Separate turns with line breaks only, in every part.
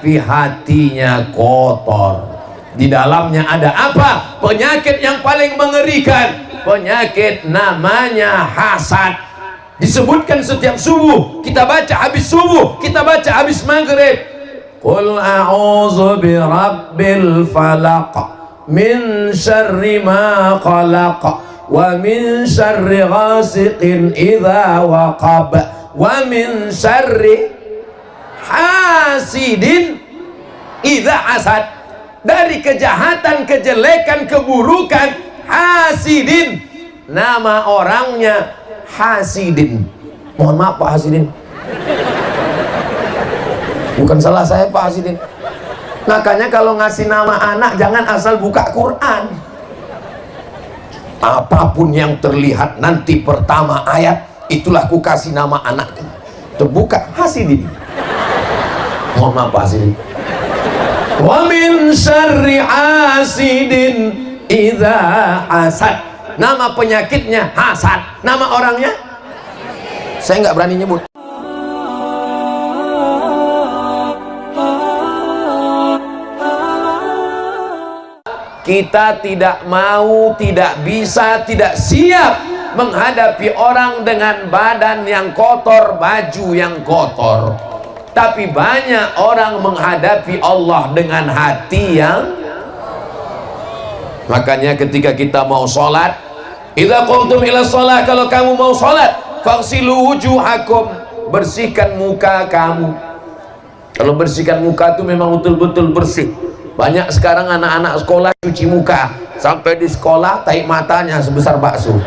tapi hatinya kotor. Di dalamnya ada apa? Penyakit yang paling mengerikan. Penyakit namanya hasad. Disebutkan setiap subuh, kita baca habis subuh, kita baca habis maghrib. Qul a'udzu birabbil falaq min syarri ma khalaq wa min syarri ghasiqin idza waqab wa min syarri hasidin idza hasad. Dari kejahatan, kejelekan, keburukan hasidin. Nama orangnya Hasidin. Mohon maaf Pak Hasidin, bukan salah saya Pak Hasidin. Makanya kalau ngasih nama anak jangan asal buka Quran. Apapun yang terlihat nanti pertama ayat, itulah ku kasih nama anakku. Terbuka Hasidin. Mohon maaf Pak Hasidin. Wa min syarri hasidin idza hasad. Nama penyakitnya hasad, nama orangnya saya nggak berani nyebut. Kita tidak mau, tidak bisa, tidak siap menghadapi orang dengan badan yang kotor, baju yang kotor. Tapi banyak orang menghadapi Allah dengan hati yang. Makanya ketika kita mau sholat, idza qumtum ila sholat, kalau kamu mau sholat, faghsilu wujuhakum, bersihkan muka kamu. Kalau bersihkan muka itu memang betul-betul bersih. Banyak sekarang anak-anak sekolah cuci muka, sampai di sekolah tahi matanya sebesar bakso.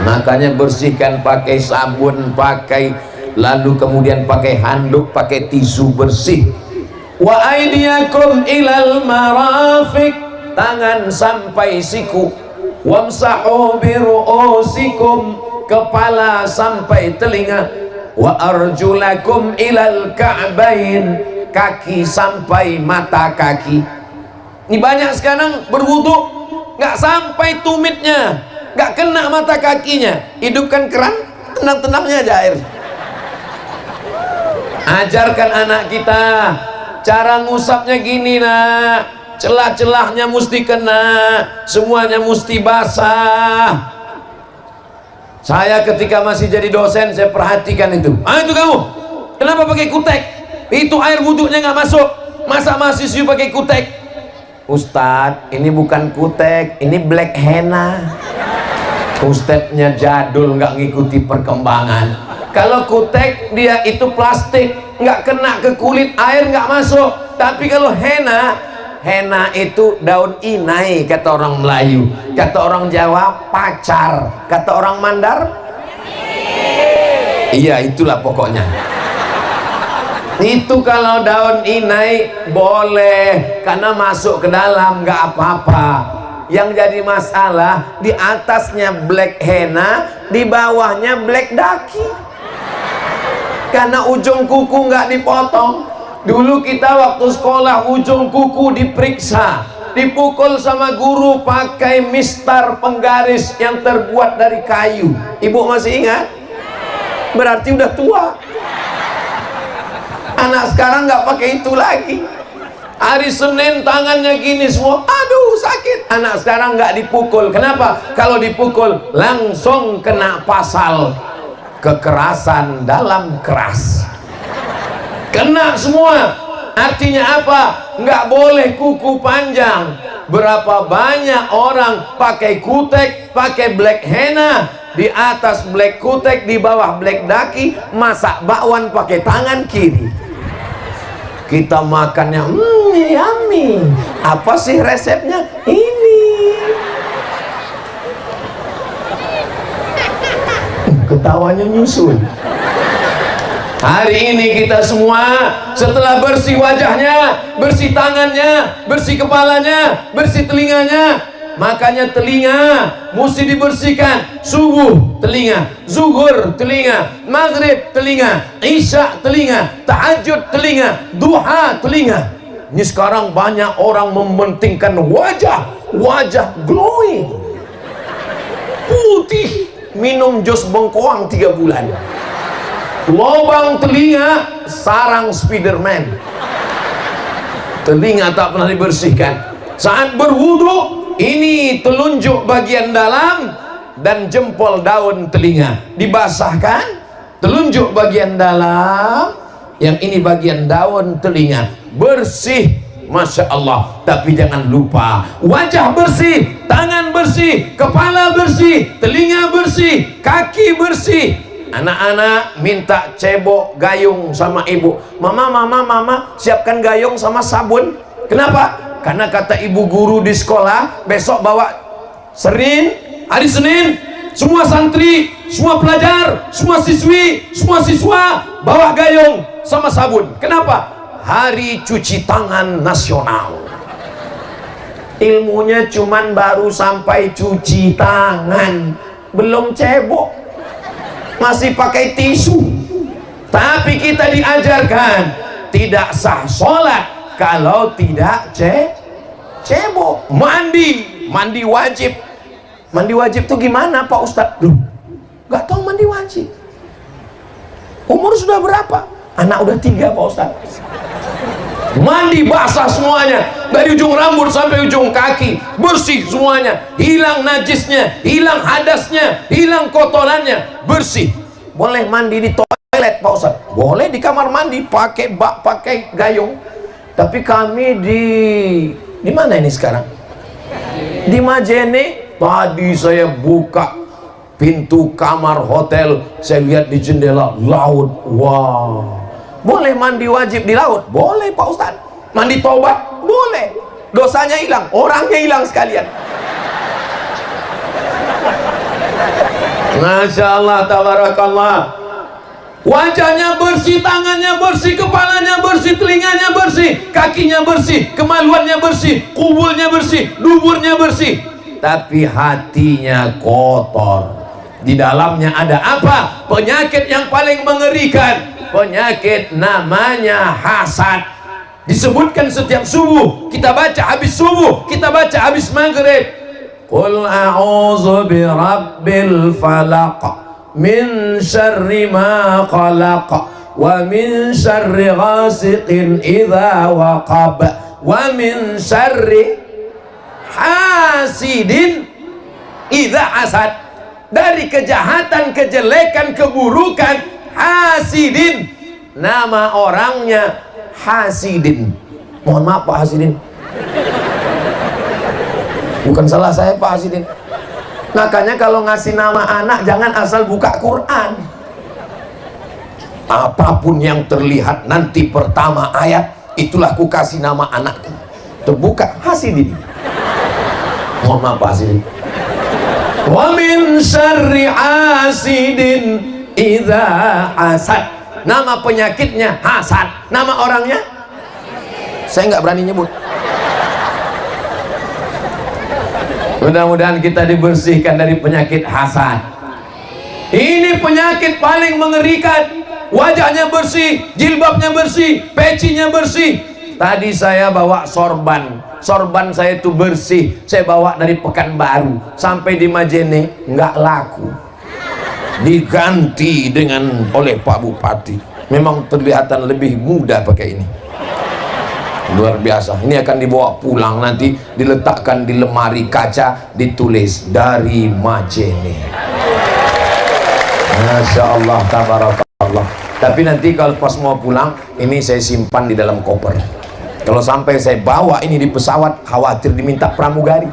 Makanya bersihkan pakai sabun, lalu kemudian pakai handuk, pakai tisu bersih. Wa aydiyakum ilal marafiq, tangan sampai siku. Wamsahu biru'usikum, kepala sampai telinga. Wa arjulakum ilal ka'bain, kaki sampai mata kaki. Ini banyak sekarang berwudu nggak sampai tumitnya, nggak kena mata kakinya. Hidupkan keran, tenang-tenangnya aja air. Ajarkan anak kita cara ngusapnya gini nak, celah-celahnya mesti kena, semuanya mesti basah. Saya ketika masih jadi dosen saya perhatikan itu. Ah itu kamu, kenapa pakai kutek? Itu air wudhunya nggak masuk, masa mahasiswa pakai kutek? Ustadz, ini bukan kutek, ini black henna. Ustadznya jadul, nggak ngikuti perkembangan. Kalau kutek dia itu plastik, nggak kena ke kulit, air nggak masuk. Tapi kalau henna itu daun inai kata orang Melayu, kata orang Jawa pacar, kata orang Mandar iya itulah pokoknya. Itu kalau daun inai boleh karena masuk ke dalam nggak apa-apa. Yang jadi masalah di atasnya black henna, di bawahnya black daki. Karena ujung kuku nggak dipotong. Dulu kita waktu sekolah ujung kuku diperiksa, dipukul sama guru pakai mistar penggaris yang terbuat dari kayu. Ibu masih ingat? Berarti udah tua. Anak sekarang nggak pakai itu lagi. Hari Senin tangannya gini semua, aduh sakit. Anak sekarang nggak dipukul. Kenapa? Kalau dipukul langsung kena pasal kekerasan dalam keras, kena semua. Artinya apa? Nggak boleh kuku panjang. Berapa banyak orang pakai kutek, pakai black henna, di atas black kutek, di bawah black daki, masak bakwan pakai tangan kiri. Kita makannya yummy. Apa sih resepnya? Ini ketawanya nyusul. Hari ini kita semua setelah bersih wajahnya, bersih tangannya, bersih kepalanya, bersih telinganya. Makanya telinga mesti dibersihkan. Subuh telinga, zuhur telinga, maghrib telinga, isya telinga, tahajud telinga, duha telinga. Ini sekarang banyak orang mementingkan wajah glowing, putih, minum jus bengkoang 3 bulan. lubang telinga sarang Spiderman, telinga tak pernah dibersihkan. Saat berwudu, ini telunjuk bagian dalam dan jempol daun telinga dibasahkan, telunjuk bagian dalam, yang ini bagian daun telinga, bersih, Masya Allah. Tapi jangan lupa, wajah bersih, tangan bersih, kepala bersih, telinga bersih, kaki bersih. Anak-anak minta cebok gayung sama ibu, mama siapkan gayung sama sabun. Kenapa? Karena kata ibu guru di sekolah, besok bawa hari Senin, semua santri, semua pelajar, semua siswi, semua siswa bawa gayung sama sabun. Kenapa? Hari cuci tangan nasional. Ilmunya cuman baru sampai cuci tangan, belum cebok, masih pakai tisu. Tapi kita diajarkan tidak sah sholat kalau tidak cebok. Mandi wajib. Mandi wajib tuh gimana Pak Ustadz? Duh, gak tahu mandi wajib. Umur sudah berapa? Anak udah 3 Pak Ustadz. Mandi basah semuanya, dari ujung rambut sampai ujung kaki, bersih semuanya, hilang najisnya, hilang hadasnya, hilang kotorannya, bersih. Boleh mandi di toilet Pak Ustadz? Boleh di kamar mandi, pakai bak, pakai gayung. Tapi kami di mana ini sekarang? Di Majene. Tadi saya buka pintu kamar hotel, saya lihat di jendela laut. Wow, boleh mandi wajib di laut? Boleh Pak Ustadz. Mandi tobat? Boleh. Dosanya hilang, orangnya hilang sekalian. Masya Allah, tabarakallah. Wajahnya bersih, tangannya bersih, kepalanya bersih, telinganya bersih, kakinya bersih, kemaluannya bersih, kubulnya bersih, duburnya bersih. Tapi hatinya kotor. Di dalamnya ada apa? Penyakit yang paling mengerikan. Penyakit namanya hasad. Disebutkan setiap subuh, kita baca habis subuh, kita baca habis maghrib. Qul a'udzu birabbil falaq min syarri ma khalaq wa min syarri ghasiqin idza waqab wa min syarri hasidin idza hasad. Dari kejahatan, kejelekan, keburukan hasidin. Nama orangnya Hasidin. Mohon maaf Pak Hasidin, bukan salah saya Pak Hasidin. Makanya kalau ngasih nama anak jangan asal buka Quran. Apapun yang terlihat nanti pertama ayat, itulah ku kasih nama anakku. Terbuka Hasidin. Mohon maaf Pak Hasidin. Wa min syarri hasidin idza hasad. Nama penyakitnya hasad, nama orangnya saya nggak berani nyebut. Mudah-mudahan kita dibersihkan dari penyakit hasad. Ini penyakit paling mengerikan. Wajahnya bersih, jilbabnya bersih, pecinya bersih. Tadi saya bawa sorban saya itu bersih, saya bawa dari Pekanbaru sampai di Majene, nggak laku. Diganti oleh Pak Bupati. Memang terlihatan lebih muda pakai ini. Luar biasa. Ini akan dibawa pulang, nanti diletakkan di lemari kaca, ditulis dari Majene. Masya Allah, tabarakallah. Tapi nanti kalau pas mau pulang, ini saya simpan di dalam koper. Kalau sampai saya bawa ini di pesawat, khawatir diminta pramugari.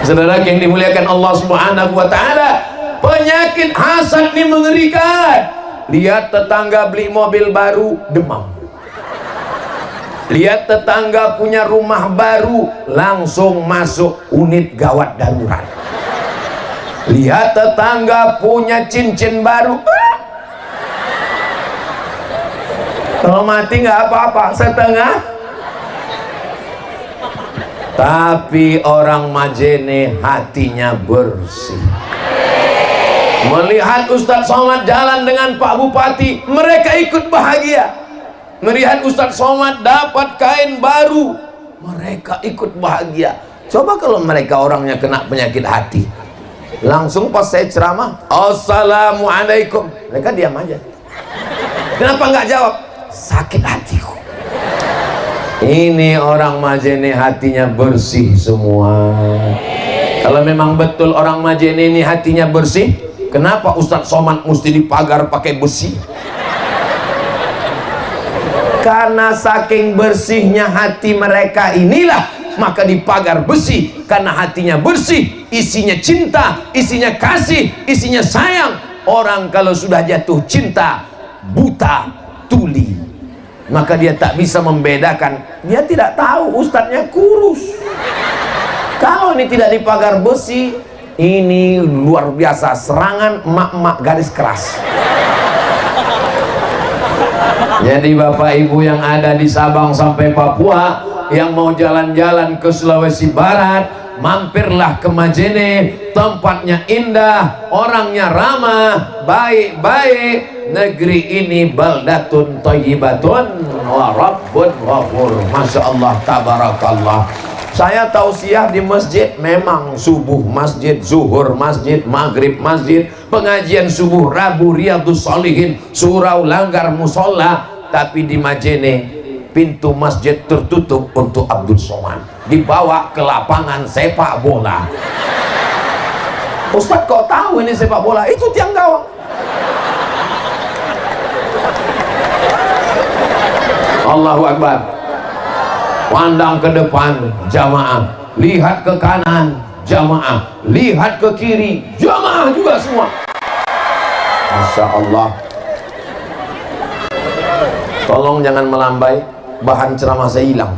Saudara yang dimuliakan Allah Subhanahu wa ta'ala, penyakit hasad ini mengerikan. Lihat tetangga beli mobil baru, demam. Lihat tetangga punya rumah baru, langsung masuk unit gawat darurat. Lihat tetangga punya cincin baru, kalau mati nggak apa-apa, setengah. Tapi orang Majene hatinya bersih. Melihat Ustadz Somad jalan dengan Pak Bupati, mereka ikut bahagia. Melihat Ustadz Somad dapat kain baru, mereka ikut bahagia. Coba kalau mereka orangnya kena penyakit hati, Langsung pas saya ceramah, assalamualaikum, mereka diam aja. Kenapa nggak jawab? Sakit hatiku. Ini orang Majene hatinya bersih semua. Kalau memang betul orang Majene ini hatinya bersih, kenapa Ustadz Somad mesti dipagar pakai besi? Karena saking bersihnya hati mereka inilah, maka dipagar besi. Karena hatinya bersih, isinya cinta, isinya kasih, isinya sayang. Orang kalau sudah jatuh cinta, buta, tuli, maka dia tak bisa membedakan. Dia tidak tahu ustadznya kurus. Kalau ini tidak dipagar besi, ini luar biasa serangan emak-emak garis keras. Jadi bapak ibu yang ada di Sabang sampai Papua, yang mau jalan-jalan ke Sulawesi Barat, mampirlah ke Majene. Tempatnya indah, orangnya ramah, baik-baik. Negeri ini baldatun thayyibatun wa rabbun ghafur. Masya Allah, tabarakallah. Saya tausiah di masjid, memang subuh masjid, zuhur masjid, maghrib masjid, pengajian subuh, Rabu Riyadhus Shalihin, surau langgar musola. Tapi di Majene pintu masjid tertutup untuk Abdul Somad, dibawa ke lapangan sepak bola. Ustadz kok tahu ini sepak bola? Itu tiang gawang. Allahu Akbar. Pandang ke depan, jamaah. Lihat ke kanan, jamaah. Lihat ke kiri, jamaah juga semua. Masya Allah. Tolong jangan melambai, bahan ceramah saya hilang.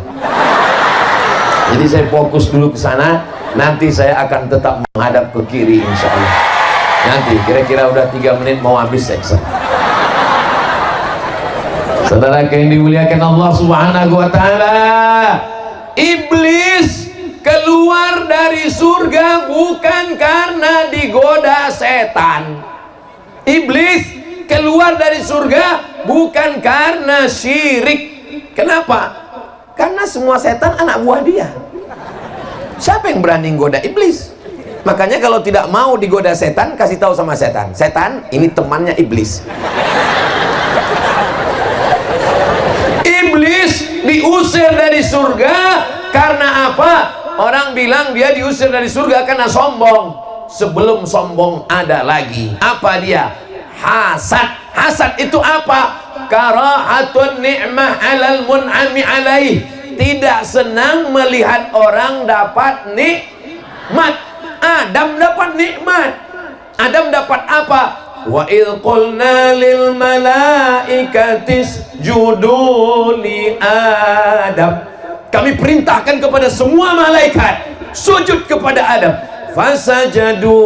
Jadi saya fokus dulu ke sana. Nanti saya akan tetap menghadap ke kiri insya Allah. Nanti kira-kira udah 3 menit mau habis seksa. Saudara yang dimuliakan Allah Subhanahu wa Ta'ala, iblis keluar dari surga bukan karena digoda setan. Iblis keluar dari surga bukan karena syirik. Kenapa? Karena semua setan anak buah dia. Siapa yang berani goda iblis? Makanya kalau tidak mau digoda setan, kasih tahu sama setan, setan ini temannya iblis. Iblis diusir dari surga karena apa? Orang bilang dia diusir dari surga karena sombong. Sebelum sombong ada lagi. Apa dia? Hasad. Hasad itu apa? Karahatun ni'mah alal mun'ami alaih. Tidak senang melihat orang dapat nikmat. Adam dapat nikmat. Adam dapat apa? Wa idh qulna lil malaikati isjudu li Adam. Kami perintahkan kepada semua malaikat sujud kepada Adam. Fasajadu,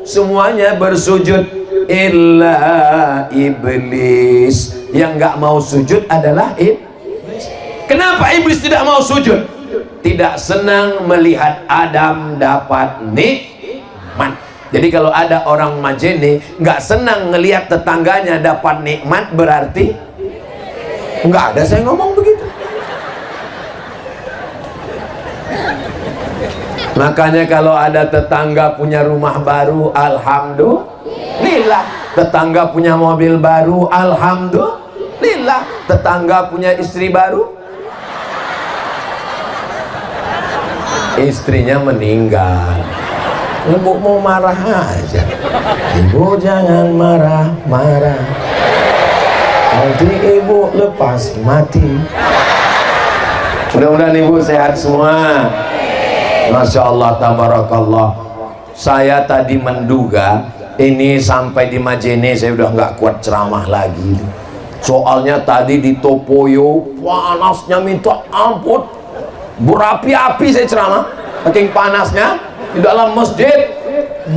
semuanya bersujud, illa iblis. Yang nggak mau sujud adalah iblis. Kenapa iblis tidak mau sujud? Tidak senang melihat Adam dapat nikmat. Jadi kalau ada orang Majene nggak senang ngelihat tetangganya dapat nikmat, berarti nggak ada saya ngomong begitu. Makanya kalau ada tetangga punya rumah baru, alhamdulillah. Tetangga punya mobil baru, alhamdulillah. Tetangga punya istri baru, istrinya meninggal. Ibu mau marah aja. Ibu jangan marah-marah, nanti ibu lepas mati. Mudah-mudahan ibu sehat semua. Masya Allah, tabarakallah. Saya tadi menduga ini sampai di Majene saya udah nggak kuat ceramah lagi. Soalnya tadi di Topoyo panasnya minta ampun, berapi-api saya ceramah, saking panasnya. Di dalam masjid,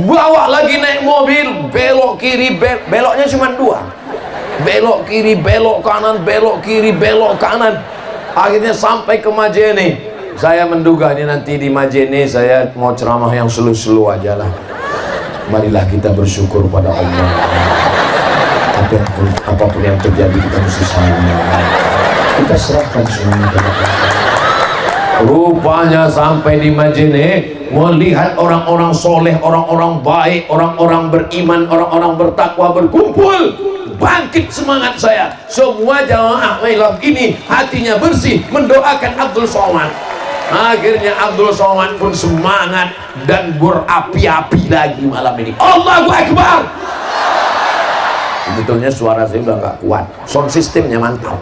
bawa lagi naik mobil, belok kiri, beloknya cuma 2, belok kiri, belok kanan, belok kiri, belok kanan. Akhirnya sampai ke Majene. Saya menduga ini nanti di Majene saya mau ceramah yang slow-slow aja lah. Marilah kita bersyukur pada Allah. Apapun yang terjadi kita mesti saling. Kita serahkan semuanya kepada Allah. Rupanya sampai di Majene melihat orang-orang soleh, orang-orang baik, orang-orang beriman, orang-orang bertakwa berkumpul. Bangkit semangat saya. Semua jamaah malam ini hatinya bersih mendoakan Abdul Somad. Akhirnya Abdul Somad pun semangat dan berapi-api lagi malam ini. Allahu Akbar. Sebetulnya suara saya udah nggak kuat, sound systemnya mantap.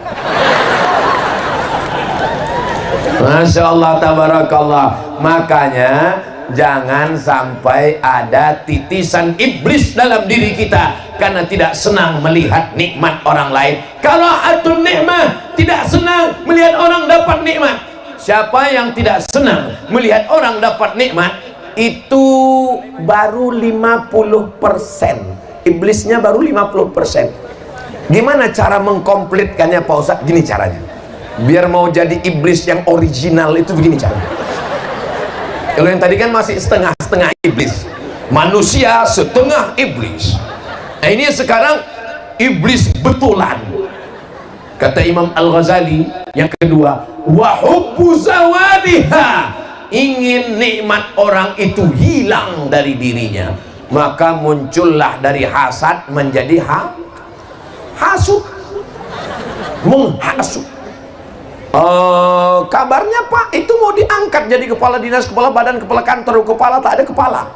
Masya Allah, tabarakallah. Makanya jangan sampai ada titisan iblis dalam diri kita karena tidak senang melihat nikmat orang lain. Kalau atun nikmat, tidak senang melihat orang dapat nikmat. Siapa yang tidak senang melihat orang dapat nikmat, itu baru 50%. Iblisnya baru 50%. Gimana cara mengkomplitkannya Pak Ustadz? Gini caranya. Biar mau jadi iblis yang original itu begini caranya. Kalau yang tadi kan masih setengah-setengah iblis, manusia setengah iblis. Nah ini sekarang iblis betulan. Kata Imam Al-Ghazali yang kedua, wa hubbu zawadiha, ingin nikmat orang itu hilang dari dirinya, maka muncullah dari hasad menjadi hasud, menghasut. Kabarnya Pak itu mau diangkat jadi kepala dinas, kepala badan, kepala kantor, kepala tak ada kepala.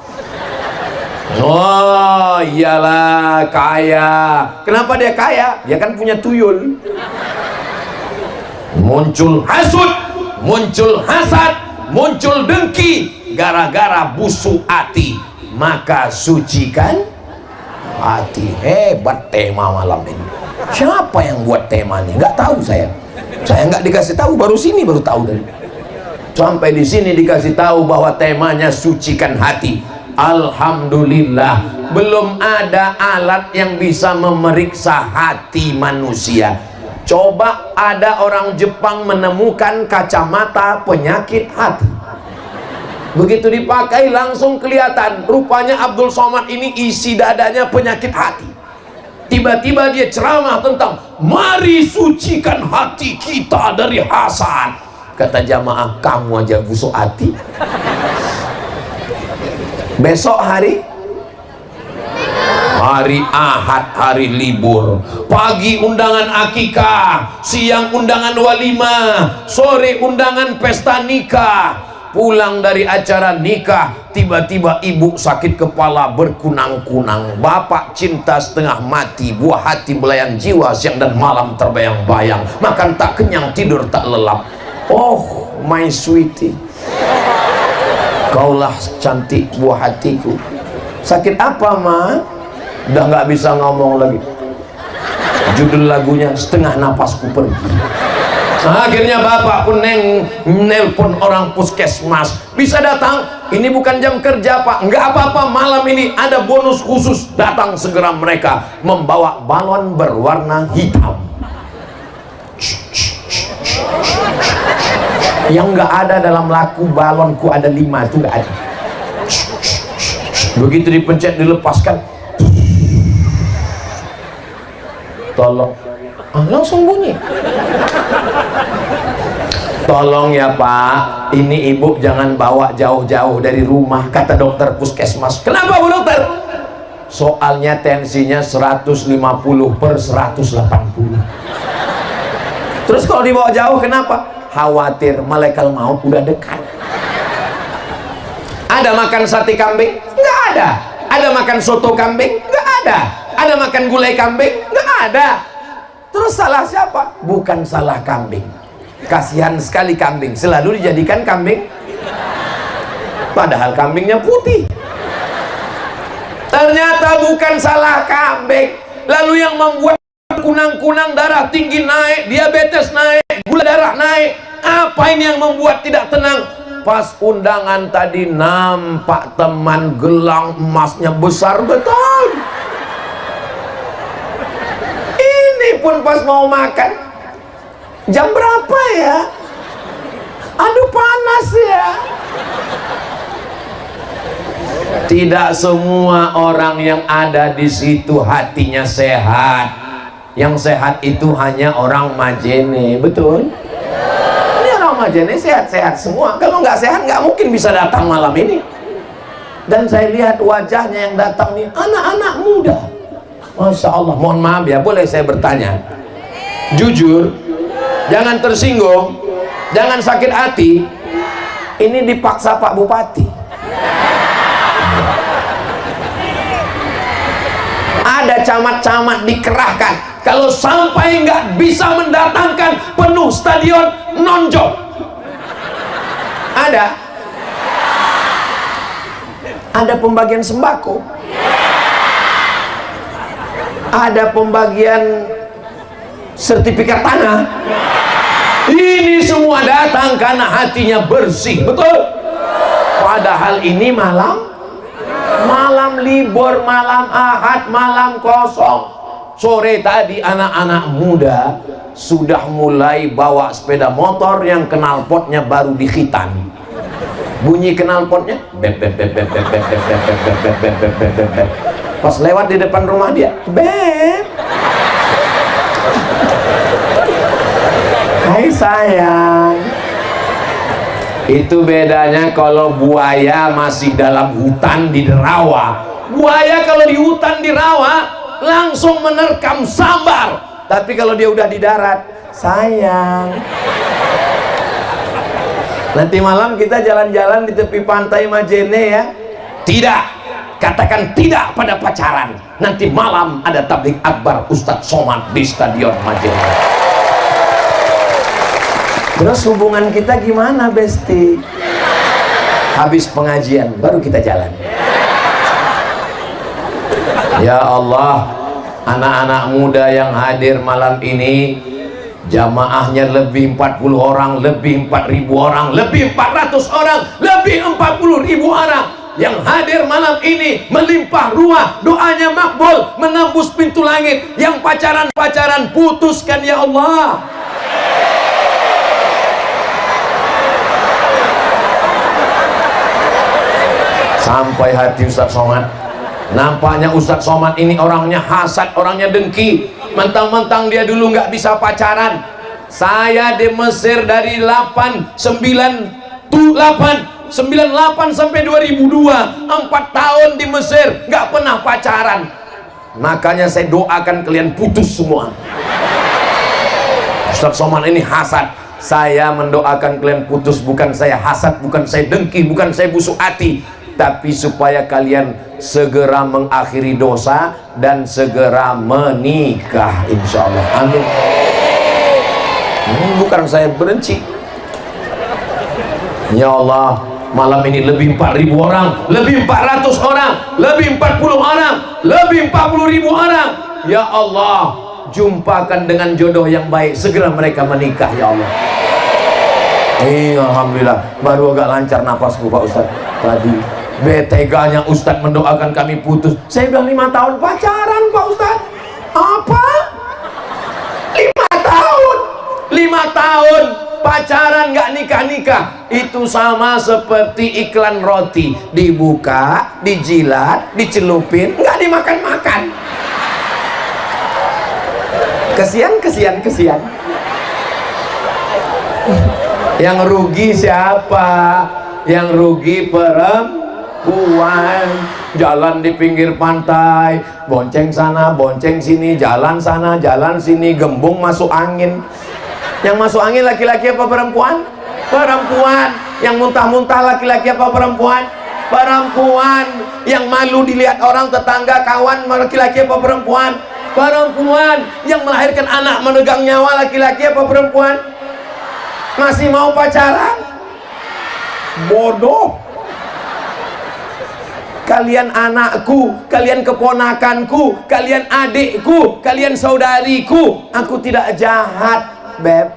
Oh iyalah kaya. Kenapa dia kaya? Dia kan punya tuyul. Muncul hasud, muncul hasad, muncul dengki gara-gara busuk hati. Maka sucikan hati. Hebat tema malam ini. Siapa yang buat tema ini? Nggak tahu saya. Saya nggak dikasih tahu, baru sini baru tahu dan sampai di sini dikasih tahu bahwa temanya sucikan hati. Alhamdulillah, belum ada alat yang bisa memeriksa hati manusia. Coba ada orang Jepang menemukan kacamata penyakit hati. Begitu dipakai langsung kelihatan. Rupanya Abdul Somad ini isi dadanya penyakit hati. Tiba-tiba dia ceramah tentang mari sucikan hati kita dari hasad. Kata jamaah, kamu aja busuk hati. Besok hari Ahad, hari libur. Pagi undangan akikah, siang undangan walimah, sore undangan pesta nikah. Pulang dari acara nikah, tiba-tiba ibu sakit kepala berkunang-kunang, bapak cinta setengah mati, buah hati belayan jiwa, siang dan malam terbayang-bayang, makan tak kenyang, tidur tak lelap. Oh my sweetie, kaulah cantik buah hatiku. Sakit apa ma? Udah nggak bisa ngomong lagi. Judul lagunya setengah napasku pergi. Akhirnya bapak pun nelpon orang puskesmas, bisa datang, ini bukan jam kerja pak. Enggak apa-apa, malam ini ada bonus khusus. Datang segera mereka membawa balon berwarna hitam. Yang enggak ada dalam laku balonku ada 5, itu enggak ada. Begitu dipencet dilepaskan, tolong, langsung bunyi. Tolong ya pak, ini ibu jangan bawa jauh-jauh dari rumah, kata dokter puskesmas. Kenapa bu dokter? Soalnya tensinya 150/180. Terus kalau dibawa jauh kenapa? Khawatir malaikat maut udah dekat. Ada makan sate kambing? Nggak ada. Ada makan soto kambing? Nggak ada. Ada makan gulai kambing? Nggak ada. Terus salah siapa? Bukan salah kambing. Kasihan sekali kambing, selalu dijadikan kambing, padahal kambingnya putih. Ternyata bukan salah kambing. Lalu yang membuat kunang-kunang, darah tinggi naik, diabetes naik, gula darah naik, apa ini yang membuat tidak tenang? Pas undangan tadi nampak teman gelang emasnya besar betul. Ini pun pas mau makan, jam berapa ya? Aduh panas ya. Tidak semua orang yang ada di situ hatinya sehat. Yang sehat itu hanya orang Majene, betul? Ini orang Majene sehat-sehat semua. Kalau nggak sehat nggak mungkin bisa datang malam ini. Dan saya lihat wajahnya yang datang nih anak-anak muda. Masya Allah. Mohon maaf ya, boleh saya bertanya? Jujur, jangan tersinggung, jangan sakit hati. Ini dipaksa Pak Bupati. Ada camat-camat dikerahkan. Kalau sampai nggak bisa mendatangkan penuh stadion, non-job. Ada pembagian sembako, ada pembagian sertifikat tanah. Ini semua datang karena hatinya bersih, betul? Padahal ini malam libur, malam Ahad, malam kosong. Sore tadi anak-anak muda sudah mulai bawa sepeda motor yang knalpotnya baru dikhitan. Bunyi knalpotnya bep bep bep bep bep bep bep bep bep bep bep bep bep bep bep. Pas lewat di depan rumah dia, bep. Hai sayang. Itu bedanya kalau buaya masih dalam hutan di rawa. Buaya kalau di hutan di rawa langsung menerkam sambar. Tapi kalau dia udah di darat, sayang. Nanti malam kita jalan-jalan di tepi pantai Majene ya. Tidak, katakan tidak pada pacaran. Nanti malam ada tablik akbar Ustadz Somad di Stadion Majene. Terus hubungan kita gimana, Besti? Habis pengajian baru kita jalan. Ya Allah, anak-anak muda yang hadir malam ini, jamaahnya lebih 40 orang, lebih 4.000 orang, lebih 400 orang, lebih 40.000 orang yang hadir malam ini melimpah ruah, doanya makbul, menembus pintu langit. Yang pacaran putuskan ya Allah. Sampai hati Ustadz Somad. Nampaknya Ustadz Somad ini orangnya hasad, orangnya dengki. Mentang-mentang dia dulu nggak bisa pacaran. Saya di Mesir dari 98 sampai 2002, 4 tahun di Mesir nggak pernah pacaran. Makanya saya doakan kalian putus semua. Ustadz Somad ini hasad. Saya mendoakan kalian putus, bukan saya hasad, bukan saya dengki, bukan saya busuk hati, tapi supaya kalian segera mengakhiri dosa dan segera menikah, insya Allah. Amin. Bukan saya benci. Ya Allah, malam ini lebih 4.000 orang, lebih 400 orang, lebih 40 orang, lebih 40.000 orang. Ya Allah, jumpakan dengan jodoh yang baik, segera mereka menikah ya Allah. Alhamdulillah, baru agak lancar napasku Pak Ustadz tadi. Beteganya Ustadz mendoakan kami putus. Saya bilang 5 tahun pacaran Pak Ustadz. Apa? 5 tahun 5 tahun pacaran nggak nikah-nikah. Itu sama seperti iklan roti, dibuka, dijilat, dicelupin, nggak dimakan-makan. Kesian. Yang rugi siapa? Yang rugi perempuan. Jalan di pinggir pantai, bonceng sana, bonceng sini, jalan sana, jalan sini, gembung masuk angin. Yang masuk angin laki-laki apa perempuan? Perempuan. Yang muntah-muntah laki-laki apa perempuan? Perempuan. Yang malu dilihat orang, tetangga, kawan, laki-laki apa perempuan? Perempuan. Yang melahirkan anak menegang nyawa laki-laki apa perempuan? Masih mau pacaran? Bodoh. Kalian anakku, kalian keponakanku, kalian adikku, kalian saudariku. Aku tidak jahat, Beb.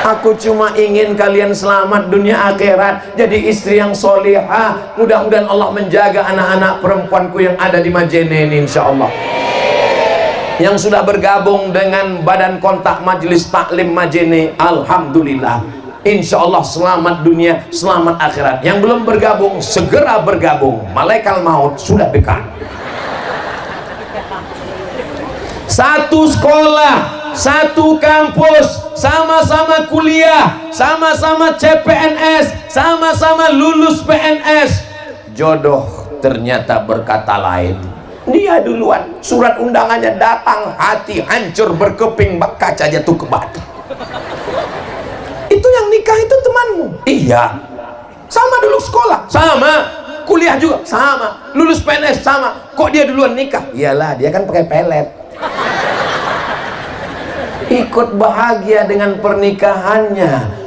Aku cuma ingin kalian selamat dunia akhirat, jadi istri yang solihah. Mudah-mudahan Allah menjaga anak-anak perempuanku yang ada di Majene ini, insya Allah. Yang sudah bergabung dengan Badan Kontak Majelis Taklim Majene, alhamdulillah, insya Allah selamat dunia, selamat akhirat. Yang belum bergabung, segera bergabung. Malaikat maut sudah dekat. Satu sekolah, satu kampus, sama-sama kuliah, sama-sama CPNS, sama-sama lulus PNS. Jodoh ternyata berkata lain. Dia duluan, surat undangannya datang, hati hancur berkeping, kaca jatuh ke batu. Itu yang nikah itu temanmu? Iya. Sama dulu sekolah? Sama. Kuliah juga? Sama. Lulus PNS? Sama. Kok dia duluan nikah? Iyalah, dia kan pakai pelet. Ikut bahagia dengan pernikahannya.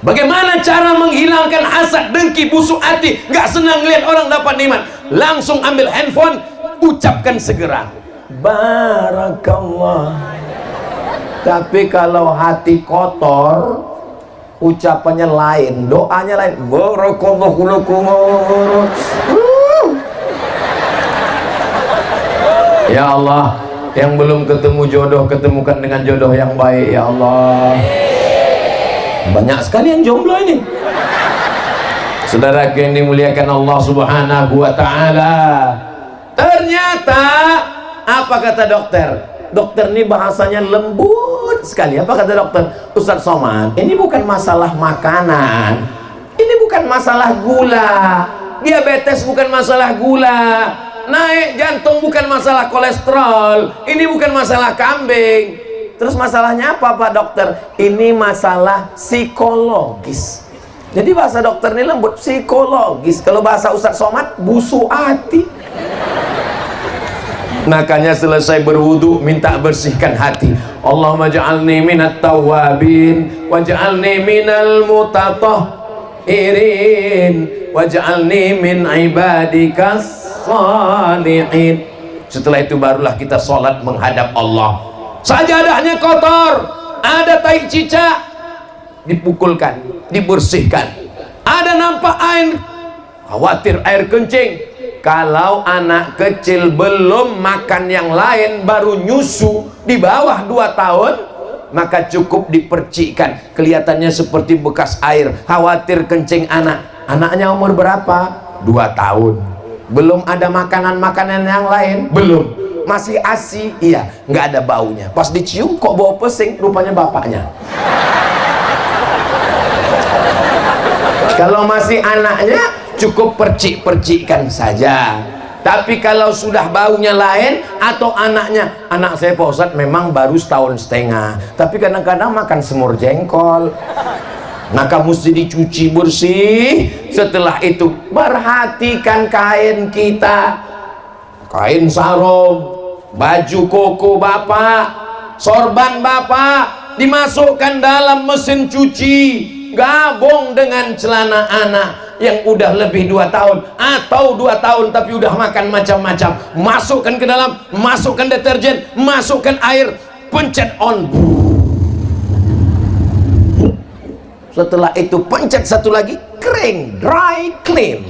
Bagaimana cara menghilangkan hasad, dengki, busuk hati, gak senang lihat orang dapat nikmat? Langsung ambil handphone, ucapkan segera barakallah. Tapi kalau hati kotor, ucapannya lain, doanya lain. Barakallah. Ya Allah, yang belum ketemu jodoh, ketemukan dengan jodoh yang baik ya Allah. Banyak sekali yang jomblo ini. Saudara yang dimuliakan Allah Subhanahu wa taala. Ternyata apa kata dokter? Dokter ini bahasanya lembut sekali. Apa kata dokter? Ustaz Somad, ini bukan masalah makanan, ini bukan masalah gula, diabetes bukan masalah gula, naik jantung bukan masalah kolesterol, ini bukan masalah kambing. Terus masalahnya apa Pak Dokter? Ini masalah psikologis. Jadi bahasa dokter ini lembut, psikologis. Kalau bahasa Ustaz Somad, busuk hati. Makanya selesai berwudu minta bersihkan hati. Allahumma ja'alni minat tawwabin waj'alni minal mutatahhirin waj'alni min ibadikas salihin. Setelah itu barulah kita sholat menghadap Allah. Sajadahnya kotor, ada tai cicak, dipukulkan, dibersihkan. Ada nampak air, khawatir air kencing. Kalau anak kecil belum makan yang lain, baru nyusu di bawah 2 tahun, maka cukup dipercikkan. Kelihatannya seperti bekas air, khawatir kencing anak. Anaknya umur berapa? 2 tahun. Belum ada makanan-makanan yang lain? Belum. Masih ASI? Iya, nggak ada baunya. Pas dicium kok bau pesing, rupanya bapaknya. Kalau masih anaknya, cukup percik-percikkan saja. Tapi kalau sudah baunya lain, atau anaknya, anak saya Pak Ustadz memang baru 1,5 tahun, tapi kadang-kadang makan semur jengkol, maka mesti dicuci bersih. Setelah itu perhatikan kain kita, kain sarung, baju koko bapak, sorban bapak, dimasukkan dalam mesin cuci, gabung dengan celana anak yang udah lebih 2 tahun atau 2 tahun tapi udah makan macam-macam, masukkan ke dalam, masukkan deterjen, masukkan air, pencet on. Setelah itu pencet satu lagi, kering, dry clean,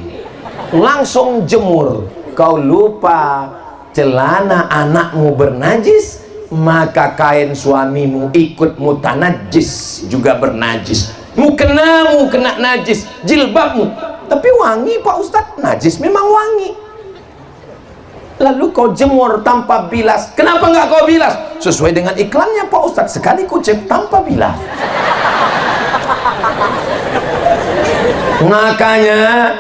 langsung jemur. Kau lupa celana anakmu bernajis, maka kain suamimu ikut mutanajis, juga bernajis. Mukena najis, jilbabmu tapi wangi Pak Ustadz. Najis memang wangi, lalu kau jemur tanpa bilas. Kenapa nggak kau bilas? Sesuai dengan iklannya Pak Ustadz, sekali kucek tanpa bilas. Makanya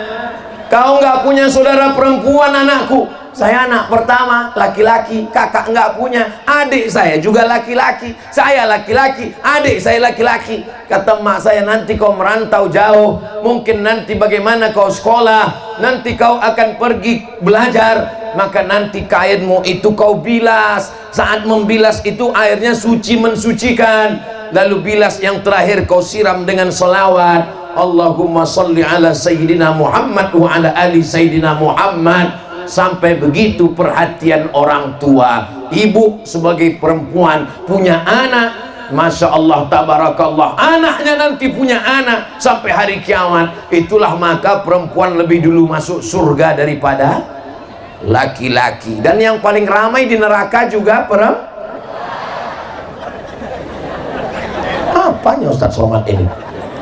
kau nggak punya saudara perempuan anakku. Saya anak pertama, laki-laki, kakak nggak punya. Adik saya juga laki-laki, saya laki-laki, adik saya laki-laki. Kata emak saya, nanti kau merantau jauh, mungkin nanti bagaimana kau sekolah, nanti kau akan pergi belajar, maka nanti kainmu itu kau bilas. Saat membilas itu airnya suci, mensucikan. Lalu bilas yang terakhir kau siram dengan selawat, Allahumma salli ala Sayyidina Muhammad wa ala ali Sayyidina Muhammad. Sampai begitu perhatian orang tua. Ibu sebagai perempuan punya anak, Masya Allah, tabarakallah, anaknya nanti punya anak sampai hari kiamat. Itulah maka perempuan lebih dulu masuk surga daripada laki-laki. Dan yang paling ramai di neraka juga perempuan. Apanya Ustaz Somad ini?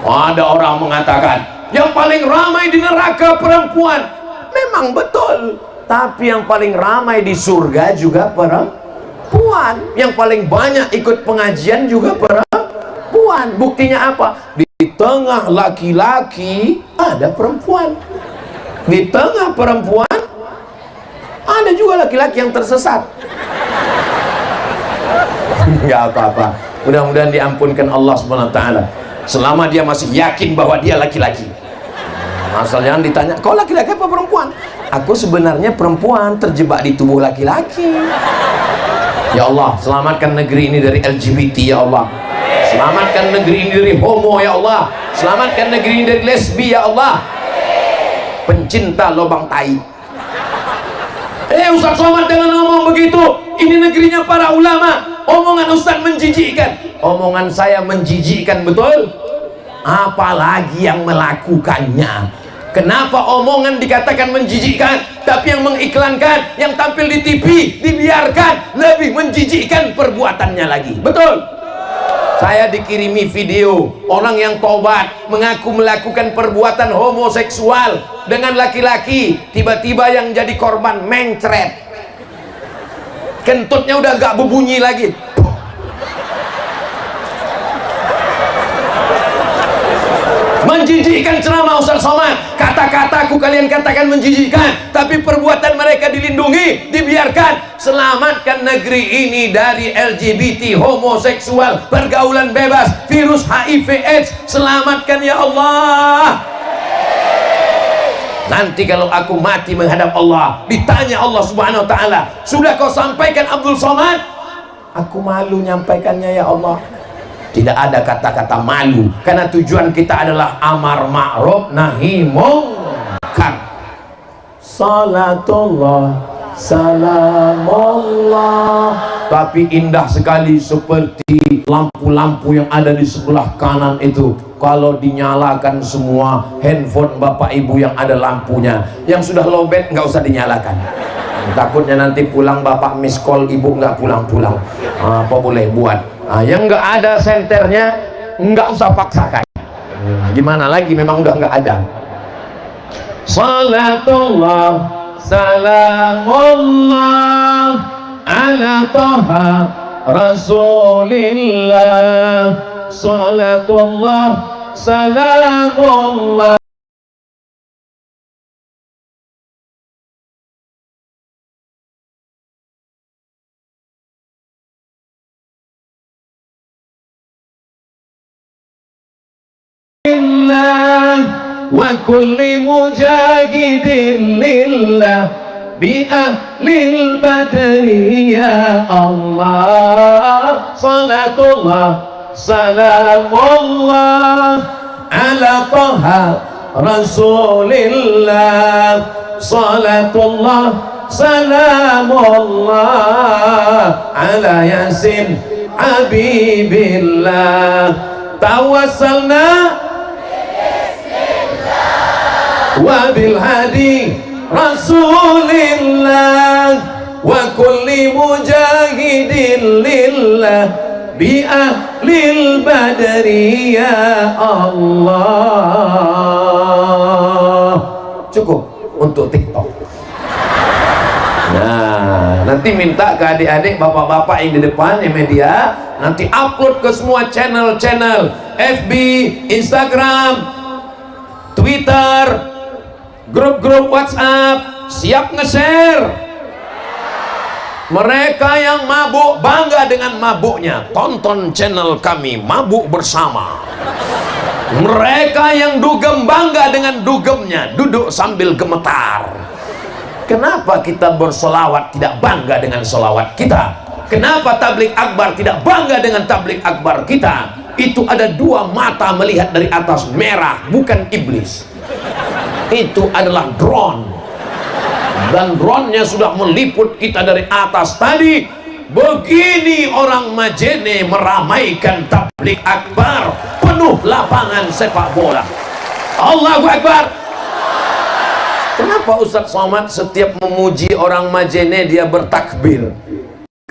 Ada orang mengatakan yang paling ramai di neraka perempuan. Memang betul, tapi yang paling ramai di surga juga perempuan. perempuan. Yang paling banyak ikut pengajian juga perempuan. Buktinya apa? Di tengah laki-laki ada perempuan, di tengah perempuan ada juga laki-laki yang tersesat. Nggak apa-apa, mudah-mudahan diampunkan Allah SWT selama dia masih yakin bahwa dia laki-laki. Asal jangan ditanya, kau laki-laki apa perempuan? Aku sebenarnya perempuan terjebak di tubuh laki-laki. Ya Allah, selamatkan negeri ini dari LGBT ya Allah. Selamatkan negeri ini dari homo ya Allah. Selamatkan negeri ini dari lesbi ya Allah. Pencinta lubang tai. Ustaz Somad jangan ngomong begitu. Ini negerinya para ulama. Omongan Ustaz menjijikkan. Omongan saya menjijikkan, betul? Apalagi yang melakukannya. Kenapa omongan dikatakan menjijikkan, tapi yang mengiklankan, yang tampil di TV dibiarkan, lebih menjijikkan perbuatannya lagi, betul? Saya dikirimi video orang yang tobat mengaku melakukan perbuatan homoseksual dengan laki-laki, tiba-tiba yang jadi korban mencret, kentutnya udah gak berbunyi lagi. Menjijikkan ceramah Ustaz Somad. Kata-kataku kalian katakan menjijikkan, tapi perbuatan mereka dilindungi, dibiarkan. Selamatkan negeri ini dari LGBT, homoseksual, pergaulan bebas, virus HIV AIDS. Selamatkan ya Allah. Nanti kalau aku mati menghadap Allah, ditanya Allah Subhanahu wa ta'ala, sudah kau sampaikan Abdul Somad? Aku malu nyampaikannya ya Allah. Tidak ada kata-kata malu, karena tujuan kita adalah amar ma'ruf nahi munkar. Salatullah salamullah. Tapi indah sekali seperti lampu-lampu yang ada di sebelah kanan itu. Kalau dinyalakan semua handphone bapak ibu yang ada lampunya, yang sudah lowbat nggak usah dinyalakan. Takutnya nanti pulang bapak miss call, ibu nggak pulang-pulang. Apa boleh buat? Yang nggak ada senternya nggak usah paksakan. Gimana lagi, memang udah nggak ada. Salatullah salamullah ala taha rasulillah. Salatullah salamullah wa kulli mujahidin lillah bi ahlil badri ya Allah. Salatullah salamullah ala taha rasulillah. Salatullah salamullah ala yasin habibillah. Tawassalna wabil hadi rasulillah wa kulli mujahidin lillah bi ahlil badri ya Allah. Cukup untuk TikTok. Nah, nanti minta ke adik-adik, bapak-bapak yang di depan yang media, nanti upload ke semua channel-channel FB, Instagram, Twitter, grup-grup WhatsApp, siap nge-share. Mereka yang mabuk bangga dengan mabuknya, tonton channel kami Mabuk Bersama. Mereka yang dugem bangga dengan dugemnya, duduk sambil gemetar. Kenapa kita bersolawat tidak bangga dengan solawat kita? Kenapa tablik akbar tidak bangga dengan tablik akbar kita? Itu ada dua mata melihat dari atas, merah, bukan iblis. Itu adalah drone, dan drone-nya sudah meliput kita dari atas tadi. Begini orang Majene meramaikan tablik akbar, penuh lapangan sepak bola. Allahu Akbar. Kenapa Ustaz Somad setiap memuji orang Majene dia bertakbir?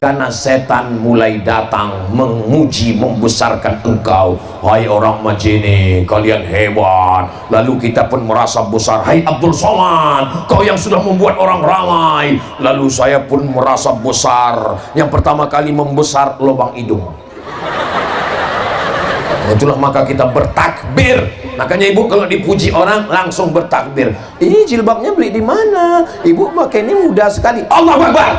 karena setan mulai datang memuji membesarkan engkau. Hai orang Majene, kalian hebat. Lalu kita pun merasa besar. Hai Abdul Somad, kau yang sudah membuat orang ramai. Lalu saya pun merasa besar. Yang pertama kali membesar lubang hidung. Itulah maka kita bertakbir. Makanya ibu kalau dipuji orang langsung bertakbir. Ini jilbabnya beli di mana? Ibu pakai ini mudah sekali. Allahu Akbar.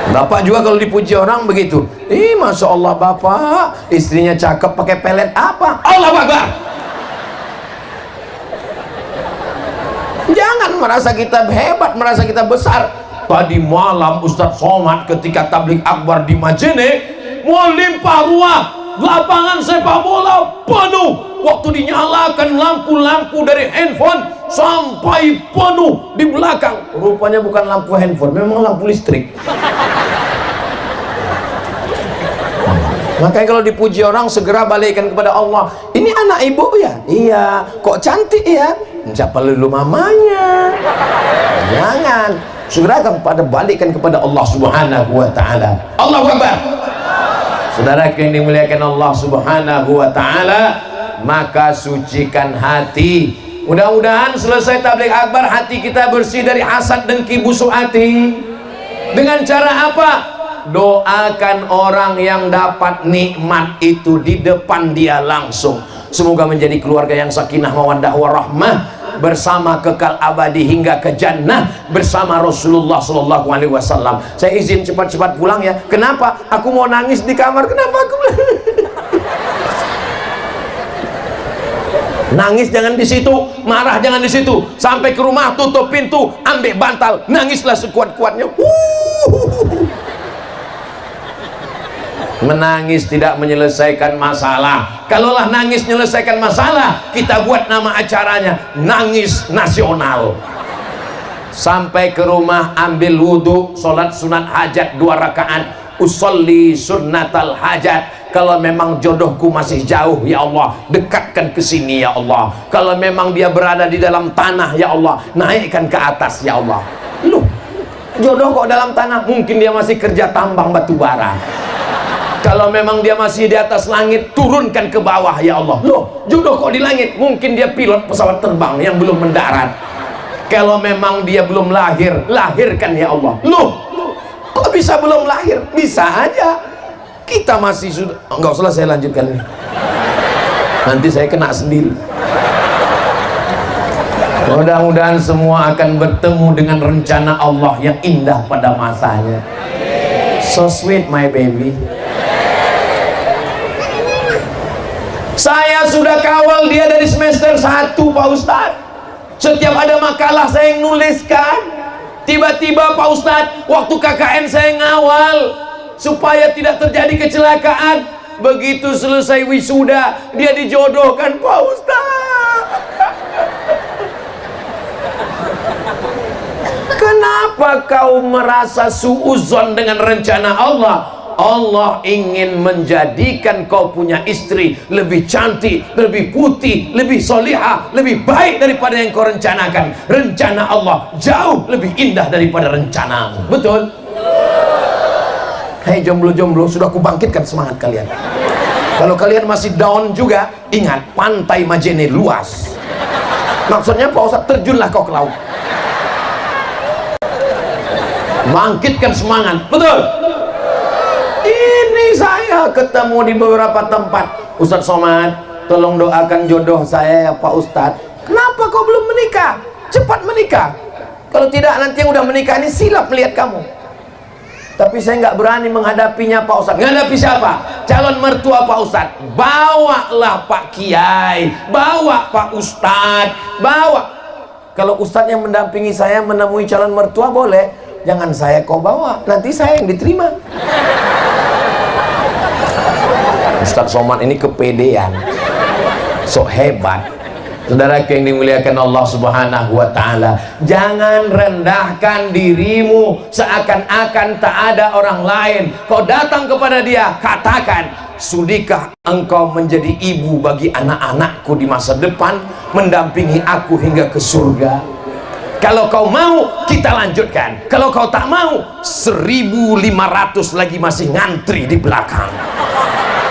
Bapak juga kalau dipuji orang begitu. Masya Allah bapak, istrinya cakep pakai pelet apa? Allahu Akbar. Jangan merasa kita hebat, merasa kita besar. Tadi malam Ustadz Somad ketika tablik akbar di Majene mau limpah ruah, lapangan sepak bola penuh. Waktu dinyalakan lampu-lampu dari handphone sampai penuh di belakang. Rupanya bukan lampu handphone, memang lampu listrik. Makanya kalau dipuji orang segera balikkan kepada Allah. Ini anak ibu ya? Iya. Kok cantik ya? Siapa dulu mamanya? Jangan. Segera kepada balikkan kepada Allah Subhanahu wa taala. Allahu Akbar. Saudara yang dimuliakan Allah Subhanahu wa taala, maka sucikan hati. Mudah-mudahan selesai tabligh akbar hati kita bersih dari hasad, dengki, busuk hati. Dengan cara apa? Doakan orang yang dapat nikmat itu di depan dia langsung. Semoga menjadi keluarga yang sakinah mawaddah warahmah, bersama kekal abadi hingga ke jannah bersama Rasulullah Sallallahu Alaihi Wasallam. Saya izin cepat-cepat pulang ya. Kenapa? Aku mau nangis di kamar. Kenapa aku nangis? Jangan di situ, marah jangan di situ. Sampai ke rumah tutup pintu, ambil bantal, nangislah sekuat-kuatnya. Menangis tidak menyelesaikan masalah. Kalaulah nangis menyelesaikan masalah, kita buat nama acaranya nangis nasional. Sampai ke rumah ambil wudhu, sholat sunat hajat 2 rakaat, usolli sunnatal hajat. Kalau memang jodohku masih jauh ya Allah, dekatkan ke sini ya Allah. Kalau memang dia berada di dalam tanah ya Allah, naikkan ke atas ya Allah. Loh, jodoh kok dalam tanah? Mungkin dia masih kerja tambang batu bara. Kalau memang dia masih di atas langit, turunkan ke bawah ya Allah. Loh, jodoh kok di langit? Mungkin dia pilot pesawat terbang yang belum mendarat. Kalau memang dia belum lahir, lahirkan ya Allah. Loh, kok bisa belum lahir? Bisa aja. Kita masih sudah. Enggak usah saya lanjutkan nih. Nanti saya kena sendiri. Mudah-mudahan semua akan bertemu dengan rencana Allah yang indah pada masanya. So sweet my baby. Saya sudah kawal dia dari semester 1 Pak Ustadz. Setiap ada makalah saya yang nuliskan. Tiba-tiba Pak Ustadz, waktu KKN saya ngawal supaya tidak terjadi kecelakaan. Begitu selesai wisuda, dia dijodohkan Pak Ustadz. Kenapa kau merasa suuzon dengan rencana Allah? Allah ingin menjadikan kau punya istri lebih cantik, lebih putih, lebih solihah, lebih baik daripada yang kau rencanakan. Rencana Allah jauh lebih indah daripada rencanamu. Betul? Hei jomblo-jomblo, sudah aku bangkitkan semangat kalian. Kalau kalian masih down juga, ingat pantai Majene luas. Maksudnya Pak Ustadz, terjunlah kau ke laut. Bangkitkan semangat. Betul? Ini saya ketemu di beberapa tempat. Ustadz Somad, tolong doakan jodoh saya ya Pak Ustadz. Kenapa kau belum menikah? Cepat menikah. Kalau tidak nanti yang udah menikah ini silap melihat kamu. Tapi saya nggak berani menghadapinya Pak Ustadz. Menghadapi siapa? Calon mertua Pak Ustadz. Bawalah Pak Kiai, bawa Pak Ustadz, bawa. Kalau Ustadz yang mendampingi saya menemui calon mertua boleh. Jangan saya kau bawa, nanti saya yang diterima. Ustadz Somad ini kepedean, sok hebat. Saudara yang dimuliakan Allah Subhanahu wa ta'ala, jangan rendahkan dirimu seakan-akan tak ada orang lain. Kau datang kepada dia, katakan, sudikah engkau menjadi ibu bagi anak-anakku di masa depan, mendampingi aku hingga ke surga? Kalau kau mau, kita lanjutkan. Kalau kau tak mau, 1.500 lagi masih ngantri di belakang.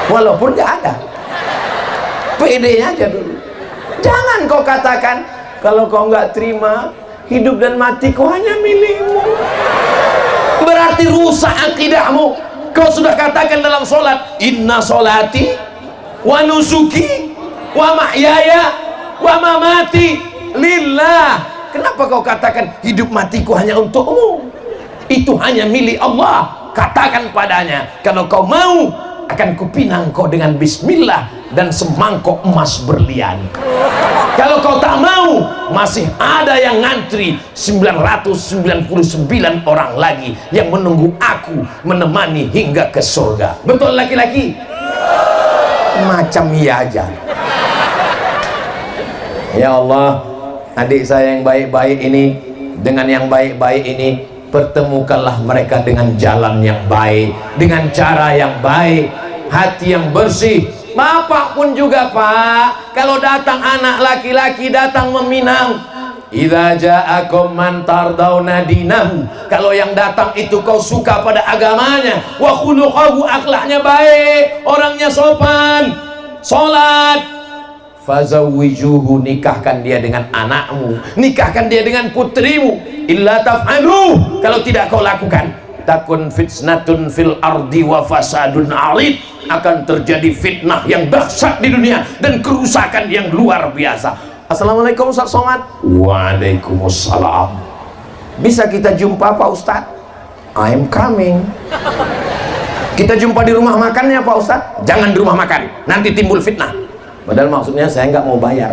Walaupun gak ada. Pede aja dulu. Jangan kau katakan, kalau kau nggak terima, hidup dan matiku hanya milikmu. Berarti rusak akidahmu. Kau sudah katakan dalam sholat, inna sholati wa nusuki wa mahyaya wa mamati lillah. Kenapa kau katakan hidup matiku hanya untukmu? Itu hanya milik Allah. Katakan padanya, kalau kau mau, akan kupinang kau dengan bismillah dan semangkok emas berlian. Kalau kau tak mau, masih ada yang ngantri 999 orang lagi yang menunggu aku menemani hingga ke surga. Betul laki-laki? Macam iya aja. Ya Allah, adik saya yang baik-baik ini dengan yang baik-baik ini, pertemukanlah mereka dengan jalan yang baik, dengan cara yang baik, hati yang bersih. Bapak pun juga, Pak, kalau datang anak laki-laki datang meminang, idza ja'akum man tardawna dinahu, kalau yang datang itu kau suka pada agamanya, wa khuluquhu, akhlaknya baik, orangnya sopan, salat, fazawwijuhu, nikahkan dia dengan anakmu, nikahkan dia dengan putrimu. Illa taf'alu, kalau tidak kau lakukan, takun fitnatun fil ardi wa fasadun arid, akan terjadi fitnah yang dahsyat di dunia dan kerusakan yang luar biasa. Assalamualaikum Ustaz Somad. Waalaikumsalam. Bisa kita jumpa Pak Ustaz? I'm coming. Kita jumpa di rumah makannya Pak Ustaz? Jangan di rumah makan, nanti timbul fitnah. Padahal maksudnya saya nggak mau bayar.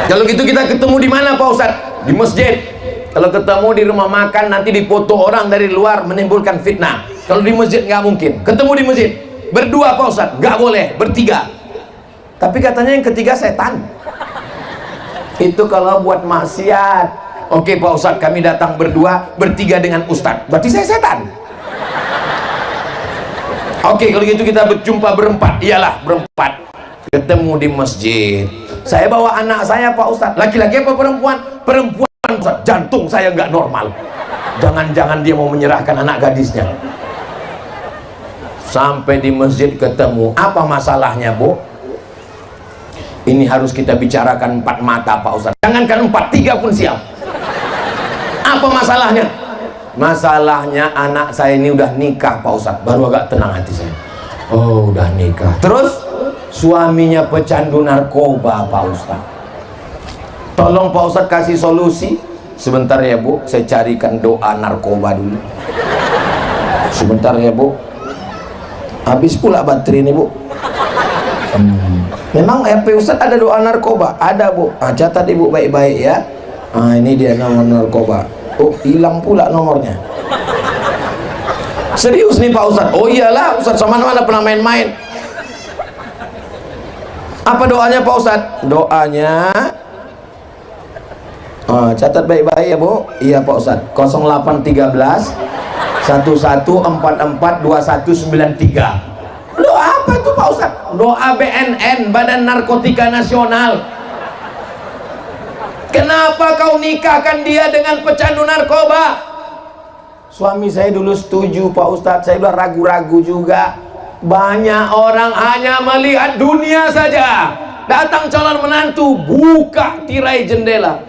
Kalau gitu kita ketemu di mana Pak Ustaz? Di masjid. Kalau ketemu di rumah makan, nanti dipoto orang dari luar, menimbulkan fitnah. Kalau di masjid nggak mungkin. Ketemu di masjid berdua Pak Ustaz, nggak boleh bertiga. Tapi katanya yang ketiga setan. Itu kalau buat maksiat. Oke Pak Ustaz, kami datang berdua, bertiga dengan Ustaz, berarti saya setan. Oke, kalau gitu kita berjumpa berempat. Iyalah, berempat. Ketemu di masjid. Saya bawa anak saya Pak Ustaz. Laki-laki apa perempuan? Perempuan Ustaz. Jantung saya nggak normal. Jangan-jangan dia mau menyerahkan anak gadisnya. Sampai di masjid ketemu. Apa masalahnya, Bu? Ini harus kita bicarakan 4 mata Pak Ustaz. Jangankan 4, 3 pun siap. Apa masalahnya? Masalahnya anak saya ini udah nikah Pak Ustaz. Baru agak tenang hati saya. Oh, udah nikah. Terus suaminya pecandu narkoba Pak Ustaz. Tolong Pak Ustaz kasih solusi. Sebentar ya Bu, saya carikan doa narkoba dulu. Sebentar ya Bu. Habis pula baterai ini Bu. Memang HP Ustaz ada doa narkoba? Ada Bu. Catat Ibu baik-baik ya. Ini dia nomor narkoba. Oh, hilang pula nomornya. Serius nih Pak Ustaz? Oh iyalah, Ustaz sama mana pernah main-main. Apa doanya Pak Ustaz? Doanya, catat baik-baik ya Bu. Iya Pak Ustaz. 0813 1144 2193. Lo apa tuh Pak Ustaz? Doa BNN, Badan Narkotika Nasional. Kenapa kau nikahkan dia dengan pecandu narkoba? Suami saya dulu setuju Pak Ustadz. Saya udah ragu-ragu juga. Banyak orang hanya melihat dunia saja. Datang calon menantu, buka tirai jendela.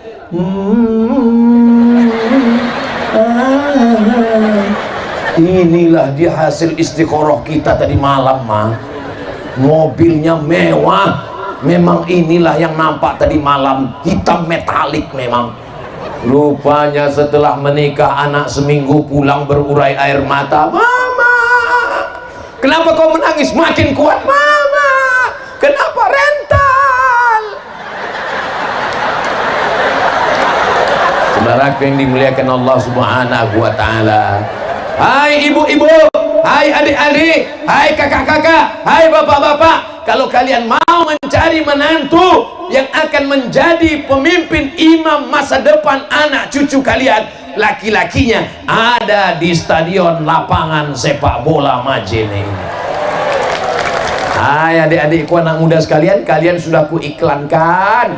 Inilah dia hasil istiqoroh kita tadi malam mah. Mobilnya mewah. Memang inilah yang nampak tadi malam, hitam metalik memang. Rupanya setelah menikah anak seminggu pulang berurai air mata. Mama, kenapa kau menangis makin kuat? Mama, kenapa rental? Saudaraku yang dimuliakan Allah Subhanahu wa Ta'ala. Hai ibu-ibu, hai adik-adik, hai kakak-kakak, hai bapak-bapak, kalau kalian mau mencari menantu yang akan menjadi pemimpin imam masa depan anak cucu kalian, laki-lakinya ada di stadion lapangan sepak bola Majene. Hai adik-adikku, anak muda sekalian, kalian sudah kuiklankan.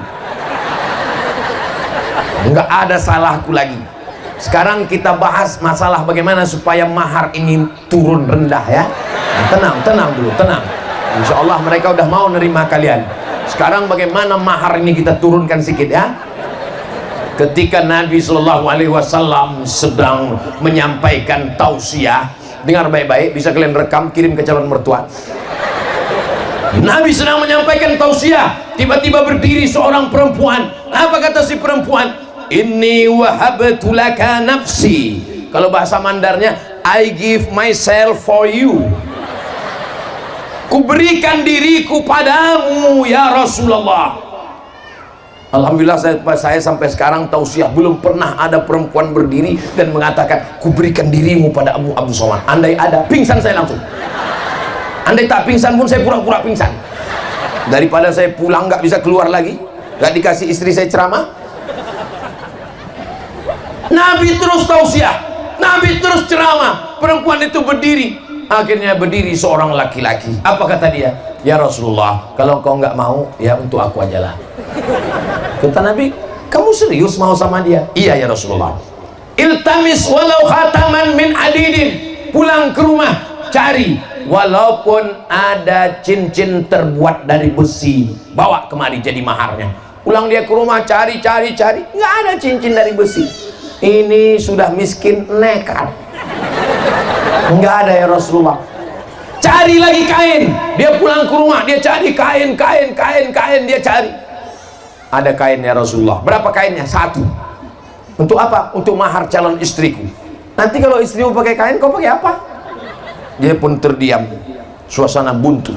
nggak ada salahku lagi. Sekarang kita bahas masalah bagaimana supaya mahar ini turun rendah ya. Tenang dulu, tenang. Insya Allah mereka udah mau nerima kalian. Sekarang bagaimana mahar ini kita turunkan sedikit ya. Ketika Nabi SAW sedang menyampaikan tausiah, dengar baik-baik, bisa kalian rekam, kirim ke calon mertua. Nabi sedang menyampaikan tausiah, tiba-tiba berdiri seorang perempuan. Apa kata si perempuan? Inni wahabtu laka nafsi. Kalau bahasa Mandarnya, I give myself for you. Kuberikan diriku padamu ya Rasulullah. Alhamdulillah saya sampai sekarang tausiah belum pernah ada perempuan berdiri dan mengatakan kuberikan dirimu pada Abu Somad. Andai ada, pingsan saya langsung. Andai tak pingsan pun saya pura-pura pingsan. Daripada saya pulang nggak bisa keluar lagi, nggak dikasih istri saya ceramah. Nabi terus tausiah, Nabi terus ceramah, perempuan itu berdiri. Akhirnya berdiri seorang laki-laki. Apa kata dia? Ya Rasulullah, kalau kau nggak mau, ya untuk aku aja lah. Kata Nabi, kamu serius mau sama dia? Iya ya Rasulullah. Iltamis walau khataman min adidin. Pulang ke rumah, cari walaupun ada cincin terbuat dari besi, bawa kemari jadi maharnya. Pulang dia ke rumah, cari, nggak ada cincin dari besi. Ini sudah miskin nekat, nggak ada ya Rasulullah. Cari lagi kain. Dia pulang ke rumah, dia cari kain, dia cari. Ada kain ya Rasulullah. Berapa kainnya? 1. Untuk apa? Untuk mahar calon istriku. Nanti kalau istrimu pakai kain, kau pakai apa? Dia pun terdiam, suasana buntu.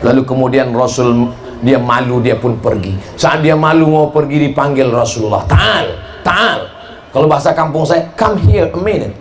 Lalu kemudian Rasul, dia malu, dia pun pergi. Saat dia malu mau pergi, dipanggil Rasulullah. Ta'al. Kalau bahasa kampung saya, come here a minute.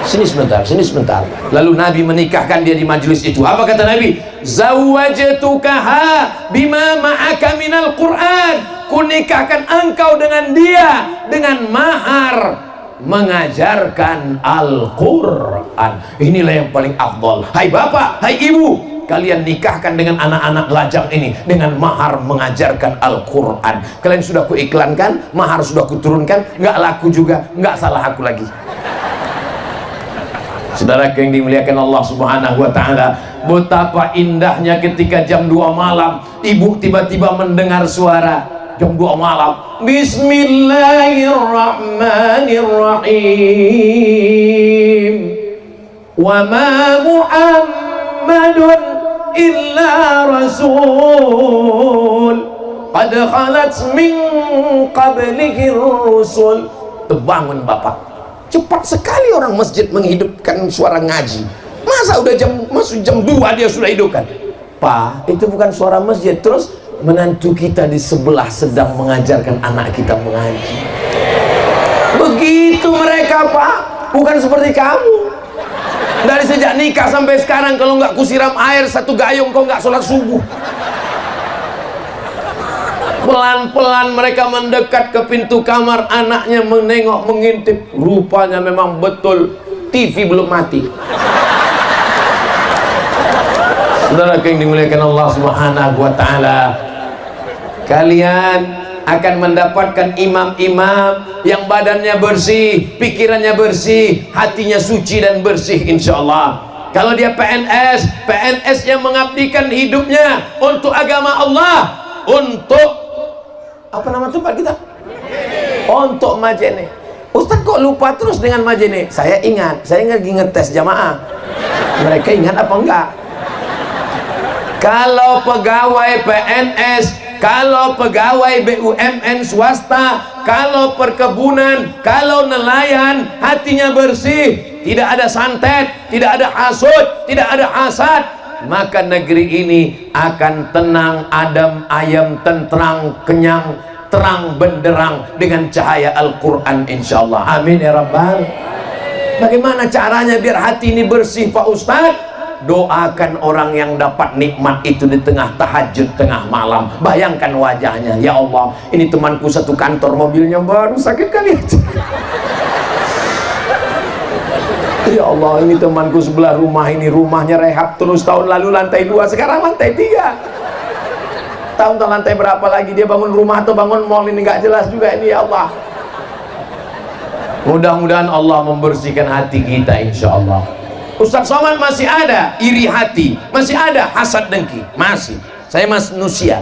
Sini sebentar. Lalu Nabi menikahkan dia di majelis itu. Apa kata Nabi? Zawwajtukaha bima ma'aka minal Qur'an. Kunikahkan engkau dengan dia dengan mahar mengajarkan Al-Quran. Inilah yang paling afdal. Hai bapak, hai ibu, kalian nikahkan dengan anak-anak lajang ini dengan mahar mengajarkan Al-Quran. Kalian sudah kuiklankan, mahar sudah kuturunkan, nggak laku juga, nggak salah aku lagi. Saudara yang dimuliakan Allah Subhanahu wa Ta'ala, betapa indahnya ketika jam 2 malam ibu tiba-tiba mendengar suara. Jam 2 malam, Bismillahirrahmanirrahim, wa ma Muhammadun illa rasul qad khalat min qablihi rusul. Terbangun bapak, cepat sekali orang masjid menghidupkan suara ngaji. Masa udah masuk jam 2 dia sudah hidupkan? Pak, itu bukan suara masjid. Terus menantu kita di sebelah sedang mengajarkan anak kita mengaji. Begitu mereka pak, bukan seperti kamu. Dari sejak nikah sampai sekarang kalau nggak kusiram air 1 gayung kau nggak sholat subuh. Pelan-pelan mereka mendekat ke pintu kamar, anaknya menengok, mengintip. Rupanya memang betul TV belum mati. Saudara yang dimuliakan Allah Subhanahu wa Ta'ala, kalian akan mendapatkan imam-imam yang badannya bersih, pikirannya bersih, hatinya suci dan bersih insya Allah. Kalau dia PNS yang mengabdikan hidupnya untuk agama Allah, untuk apa nama tempat kita? Untuk Majene. Ustaz kok lupa terus dengan Majene? Saya ingat lagi ngetes jamaah. Mereka ingat apa enggak? Kalau pegawai PNS, kalau pegawai BUMN swasta, kalau perkebunan, kalau nelayan, hatinya bersih, tidak ada santet, tidak ada hasud, tidak ada hasad, maka negeri ini akan tenang, adem, ayem, tentrang, kenyang, terang benderang dengan cahaya Al-Quran insyaallah. Amin ya Rabbal. Bagaimana caranya biar hati ini bersih Pak Ustadz? Doakan orang yang dapat nikmat itu di tengah tahajud, tengah malam. Bayangkan wajahnya, ya Allah, ini temanku satu kantor, mobilnya baru, sakit kali aja. Ya Allah, ini temanku sebelah rumah ini, rumahnya rehab terus tahun lalu lantai 2, sekarang lantai 3. Tahu entah lantai berapa lagi dia bangun rumah atau bangun mall, ini nggak jelas juga ini, ya Allah. Mudah-mudahan Allah membersihkan hati kita, insya Allah. Ustaz Somad masih ada iri hati, masih ada hasad dengki, masih. Saya manusia,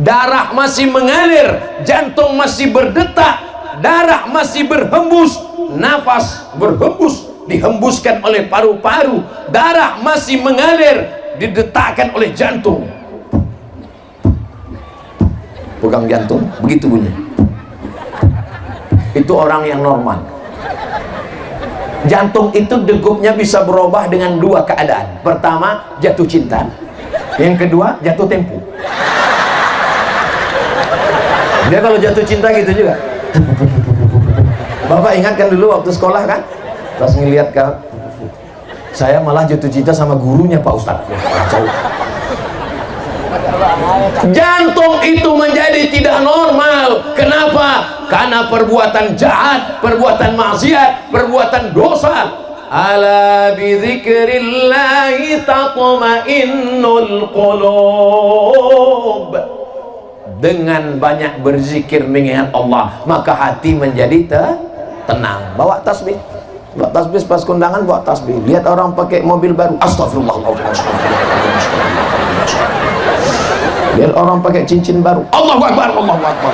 darah masih mengalir, jantung masih berdetak, darah masih berhembus, nafas berhembus, dihembuskan oleh paru-paru, darah masih mengalir, didetakkan oleh jantung. Pegang jantung, begitu bunyi. Itu orang yang normal. Jantung itu degupnya bisa berubah dengan dua keadaan. Pertama, jatuh cinta. Yang kedua, jatuh tempo. Dia kalau jatuh cinta gitu juga. Bapak ingatkan dulu waktu sekolah kan, pas ngelihat kan, saya malah jatuh cinta sama gurunya Pak Ustadz. Jantung itu menjadi tidak normal. Kenapa? Karena perbuatan jahat, perbuatan maksiat, perbuatan dosa. Ala bidzikrillahi tatma'innul qulub. Dengan banyak berzikir mengingat Allah, maka hati menjadi tenang. Bawa tasbih, bawa tasbih pas kondangan, bawa tasbih. Lihat orang pakai mobil baru, astagfirullahaladzim. Lihat orang pakai cincin baru, Allahu Akbar, Allahu Akbar.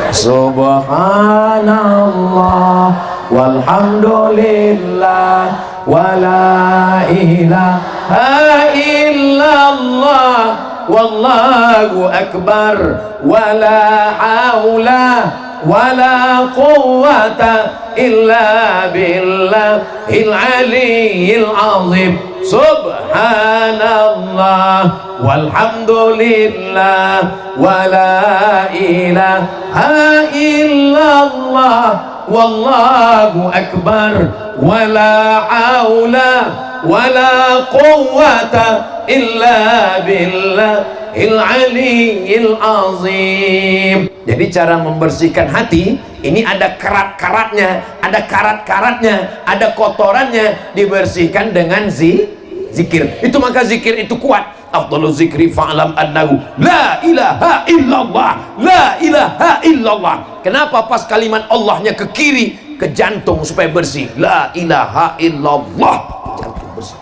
Subhanallah walhamdulillah wala ilaha illallah wallahu akbar wala haula wala quwwata illa billahil aliyyil azim. Subhanallah walhamdulillah wala ilaha illallah wallahu akbar wala haula wala quwwata illa billahil aliyyil azim. Jadi cara membersihkan hati ini ada karat-karatnya, ada karat-karatnya, ada kotorannya, dibersihkan dengan zikir. Itu maka zikir itu kuat. Afdhalu zikri fa'lam annahu la ilaha illallah, la ilaha illallah. Kenapa pas kalimat Allahnya ke kiri, ke jantung supaya bersih. La ilaha illallah, jantung bersih.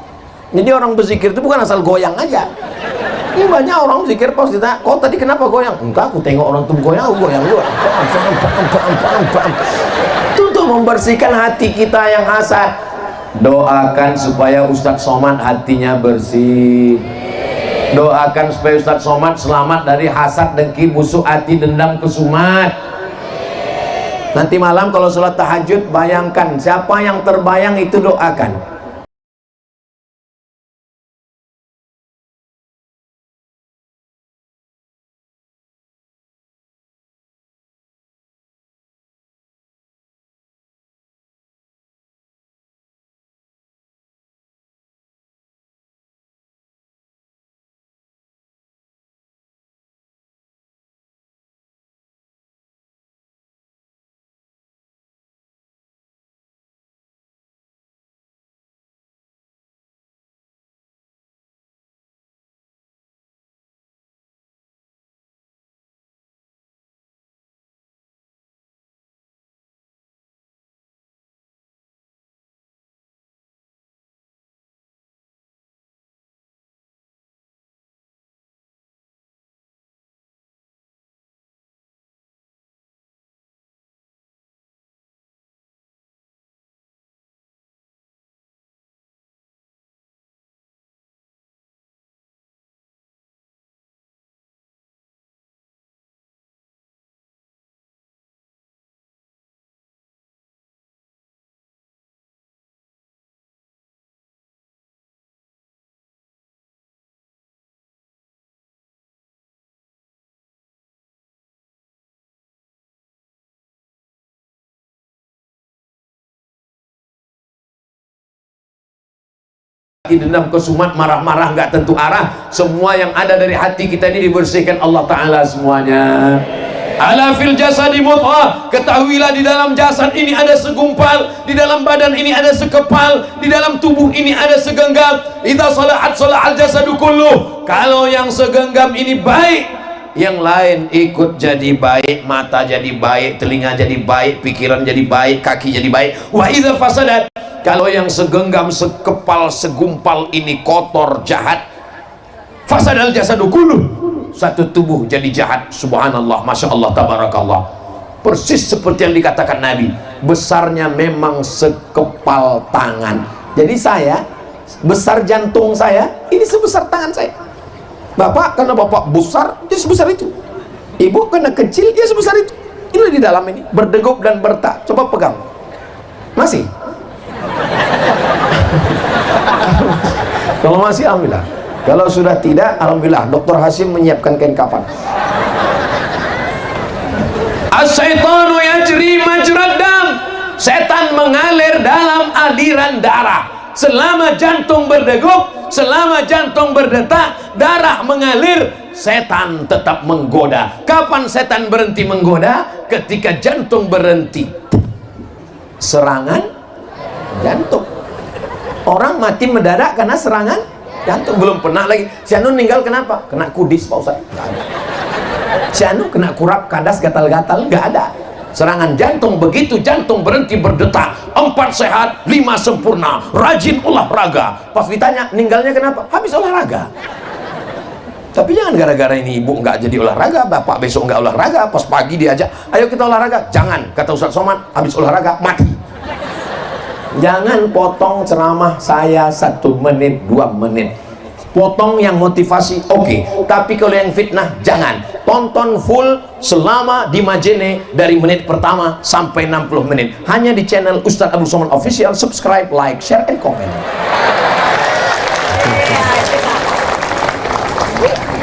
Jadi orang berzikir itu bukan asal goyang aja. Ini banyak orang zikir pas ditanya, kok tadi kenapa goyang? Enggak, aku tengok orang tuh goyang, aku goyang juga. Itu untuk membersihkan hati kita yang hasad. Doakan supaya Ustadz Somad hatinya bersih. Doakan supaya Ustadz Somad selamat dari hasad, dengki, busuk hati, dendam, kesumat. Nanti malam kalau sholat tahajud, bayangkan siapa yang terbayang itu doakan. Dendam, kesumat, marah-marah nggak tentu arah, semua yang ada dari hati kita ini dibersihkan Allah Ta'ala semuanya. Ala fil jasadi mudghah, ketahuilah di dalam jasad ini ada segumpal, di dalam badan ini ada sekepal, di dalam tubuh ini ada segenggam. Idza salahat salahal jasadu kulluh. Kalau yang segenggam ini baik, yang lain ikut jadi baik. Mata jadi baik, telinga jadi baik, pikiran jadi baik, kaki jadi baik. Wa idza fasadat, kalau yang segenggam, sekepal, segumpal ini kotor, jahat, fasadal jasadu kulluh, satu tubuh jadi jahat. Subhanallah, masya Allah, tabarakallah. Persis seperti yang dikatakan Nabi, besarnya memang sekepal tangan. Jadi saya, besar jantung saya ini sebesar tangan saya. Bapak karena bapak besar, dia sebesar itu. Ibu karena kecil, dia sebesar itu. Ini di dalam ini berdegup dan bertak. Coba pegang, masih. Kalau masih, alhamdulillah. Kalau sudah tidak, alhamdulillah, Dr. Hasim menyiapkan kain kafan. As-syaitanu yajri majrad dam. Setan mengalir dalam aliran darah. Selama jantung berdegup, selama jantung berdetak, darah mengalir, setan tetap menggoda. Kapan setan berhenti menggoda? Ketika jantung berhenti. Serangan jantung. Orang mati mendadak karena serangan jantung. Belum pernah lagi. Si Anu meninggal kenapa? Kena kudis, Pak Ustaz. Si Anu kena kurap kadas gatal-gatal, nggak ada. Serangan jantung. Begitu jantung berhenti berdetak, 4 sehat, 5 sempurna, rajin olahraga. Pas ditanya meninggalnya kenapa? Habis olahraga. Tapi jangan gara-gara ini ibu nggak jadi olahraga, bapak besok nggak olahraga, pas pagi diajak, ayo kita olahraga. Jangan, kata Ustaz Somad, habis olahraga mati. Jangan potong ceramah saya 1 menit, 2 menit. Potong yang motivasi, oke. Tapi kalau yang fitnah, jangan. Tonton full selama di Majene dari menit pertama sampai 60 menit. Hanya di channel Ustadz Abdul Somad Official. Subscribe, like, share, and comment.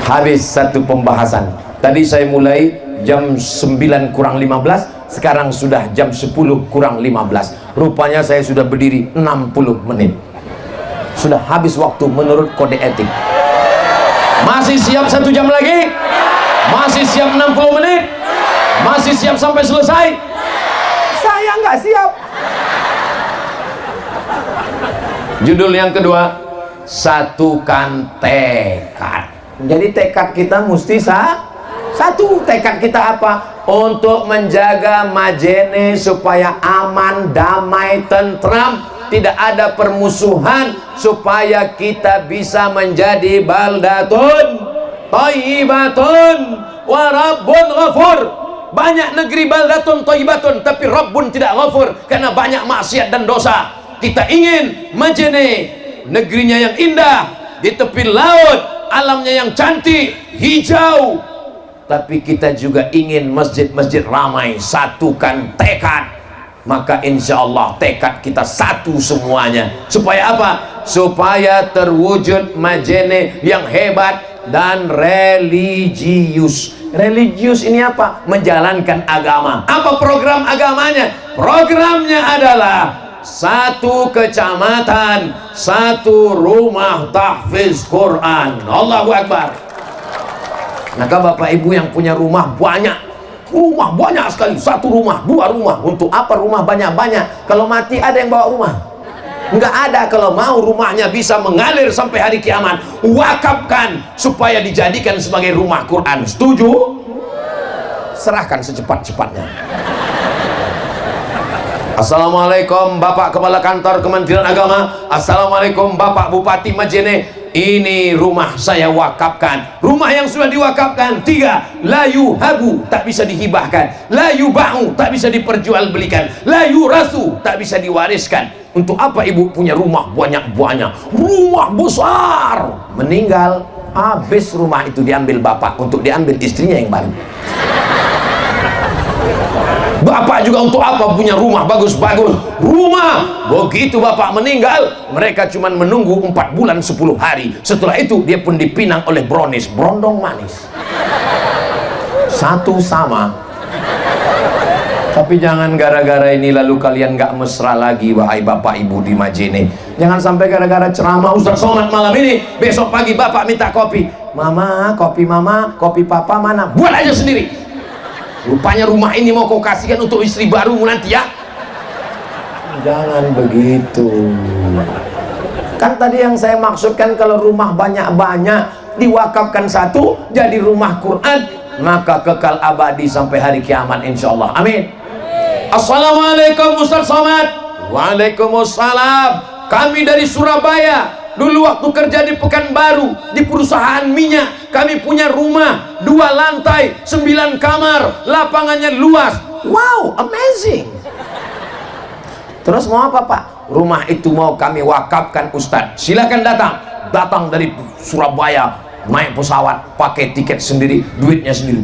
Habis satu pembahasan. Tadi saya mulai jam 9 kurang 15. Sekarang sudah jam 10 kurang 15. Rupanya saya sudah berdiri 60 menit. Sudah habis waktu menurut kode etik. Masih siap 1 jam lagi? Masih siap 60 menit? Masih siap sampai selesai? Saya nggak siap. Judul yang kedua, satukan tekad. Jadi tekad kita mesti satu. Tekad kita apa? Untuk menjaga Majene supaya aman, damai, tentram, tidak ada permusuhan, supaya kita bisa menjadi baldatun thayyibatun wa rabbun ghafur. Banyak negeri baldatun thayyibatun, tapi Rabbun tidak ghafur karena banyak maksiat dan dosa. Kita ingin Majene, negerinya yang indah, di tepi laut, alamnya yang cantik, hijau, tapi kita juga ingin masjid-masjid ramai. Satukan tekad. Maka insya Allah tekad kita satu semuanya. Supaya apa? Supaya terwujud Majene yang hebat dan religius. Religius ini apa? Menjalankan agama. Apa program agamanya? Programnya adalah 1 kecamatan, 1 rumah tahfiz Quran. Allahu Akbar. Maka Bapak Ibu yang punya rumah banyak, rumah banyak sekali, 1 rumah, 2 rumah, untuk apa rumah banyak-banyak? Kalau mati ada yang bawa rumah? Enggak ada. Kalau mau rumahnya bisa mengalir sampai hari kiamat, wakafkan supaya dijadikan sebagai rumah Quran. Setuju? Serahkan secepat-cepatnya. Assalamualaikum Bapak Kepala Kantor Kementerian Agama. Assalamualaikum Bapak Bupati Majene. Ini rumah saya wakafkan. Rumah yang sudah diwakafkan 3. La yuhabu, tak bisa dihibahkan. La yuba'u, tak bisa diperjualbelikan. La yurasu, tak bisa diwariskan. Untuk apa ibu punya rumah banyak-banyak, rumah besar, meninggal, habis rumah itu diambil bapak untuk diambil istrinya yang baru. Bapak juga untuk apa punya rumah bagus-bagus? Rumah, begitu bapak meninggal, mereka cuma menunggu 4 bulan 10 hari. Setelah itu dia pun dipinang oleh brownies, brondong manis. Satu sama. Tapi jangan gara-gara ini lalu kalian gak mesra lagi, wahai bapak ibu di Majene. Jangan sampai gara-gara ceramah Ustaz Somad malam ini, besok pagi bapak minta kopi. Mama, kopi papa mana? Buat aja sendiri. Rupanya rumah ini mau kau kasihkan untuk istri baru nanti ya. Jangan begitu. Kan tadi yang saya maksudkan, kalau rumah banyak-banyak diwakafkan satu jadi rumah Quran, maka kekal abadi sampai hari kiamat insyaallah. Amin. Assalamualaikum Ustaz Somad. Waalaikumsalam. Kami dari Surabaya. Dulu waktu kerja di Pekanbaru, di perusahaan minyak, kami punya rumah 2 lantai, 9 kamar, lapangannya luas. Wow, amazing. Terus mau apa Pak? Rumah itu mau kami wakafkan Ustadz. Silakan datang dari Surabaya, naik pesawat, pakai tiket sendiri, duitnya sendiri,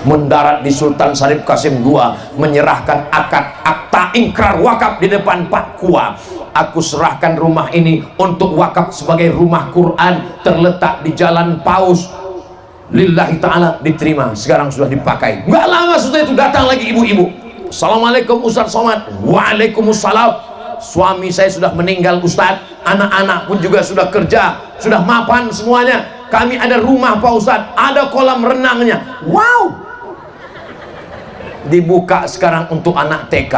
mendarat di Sultan Syarif Qasim II, menyerahkan akta ingkrar wakaf di depan Pak Kua. Aku serahkan rumah ini untuk wakaf sebagai rumah Quran, terletak di Jalan Paus, lillahi ta'ala, diterima. Sekarang sudah dipakai. Nggak lama sudah itu datang lagi ibu-ibu. Assalamualaikum Ustaz Somad. Waalaikumsalam. Suami saya sudah meninggal Ustaz, anak-anak pun juga sudah kerja, sudah mapan semuanya. Kami ada rumah Pak Ustaz, ada kolam renangnya. Wow, dibuka sekarang untuk anak TK.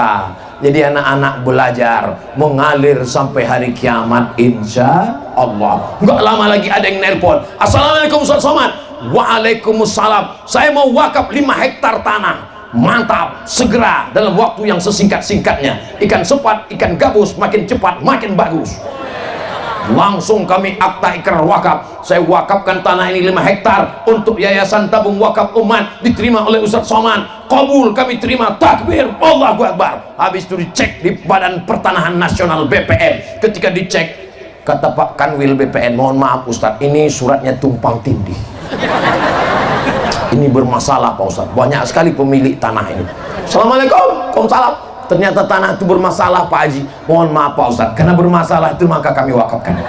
Jadi anak-anak belajar mengalir sampai hari kiamat insya Allah. Nggak lama lagi ada yang nelpon. Assalamualaikum Ustaz Somad. Waalaikumsalam. Saya mau wakaf 5 hektar tanah. Mantap, segera dalam waktu yang sesingkat-singkatnya. Ikan sepat, ikan gabus, makin cepat makin bagus. Langsung kami akta ikrar wakaf. Saya wakafkan tanah ini 5 hektar untuk Yayasan Tabung Wakaf Umat, diterima oleh Ustaz Somad. Kabul, kami terima. Takbir, Allahu Akbar. Habis itu dicek di Badan Pertanahan Nasional BPN. Ketika dicek, kata Pak Kanwil BPN, mohon maaf Ustaz, ini suratnya tumpang tindih. Ini bermasalah Pak Ustaz, banyak sekali pemilik tanah ini. Assalamualaikum. Waalaikumsalam. Ternyata tanah itu bermasalah Pak Haji. Mohon maaf Pak Ustaz, karena bermasalah itu maka kami wakafkan.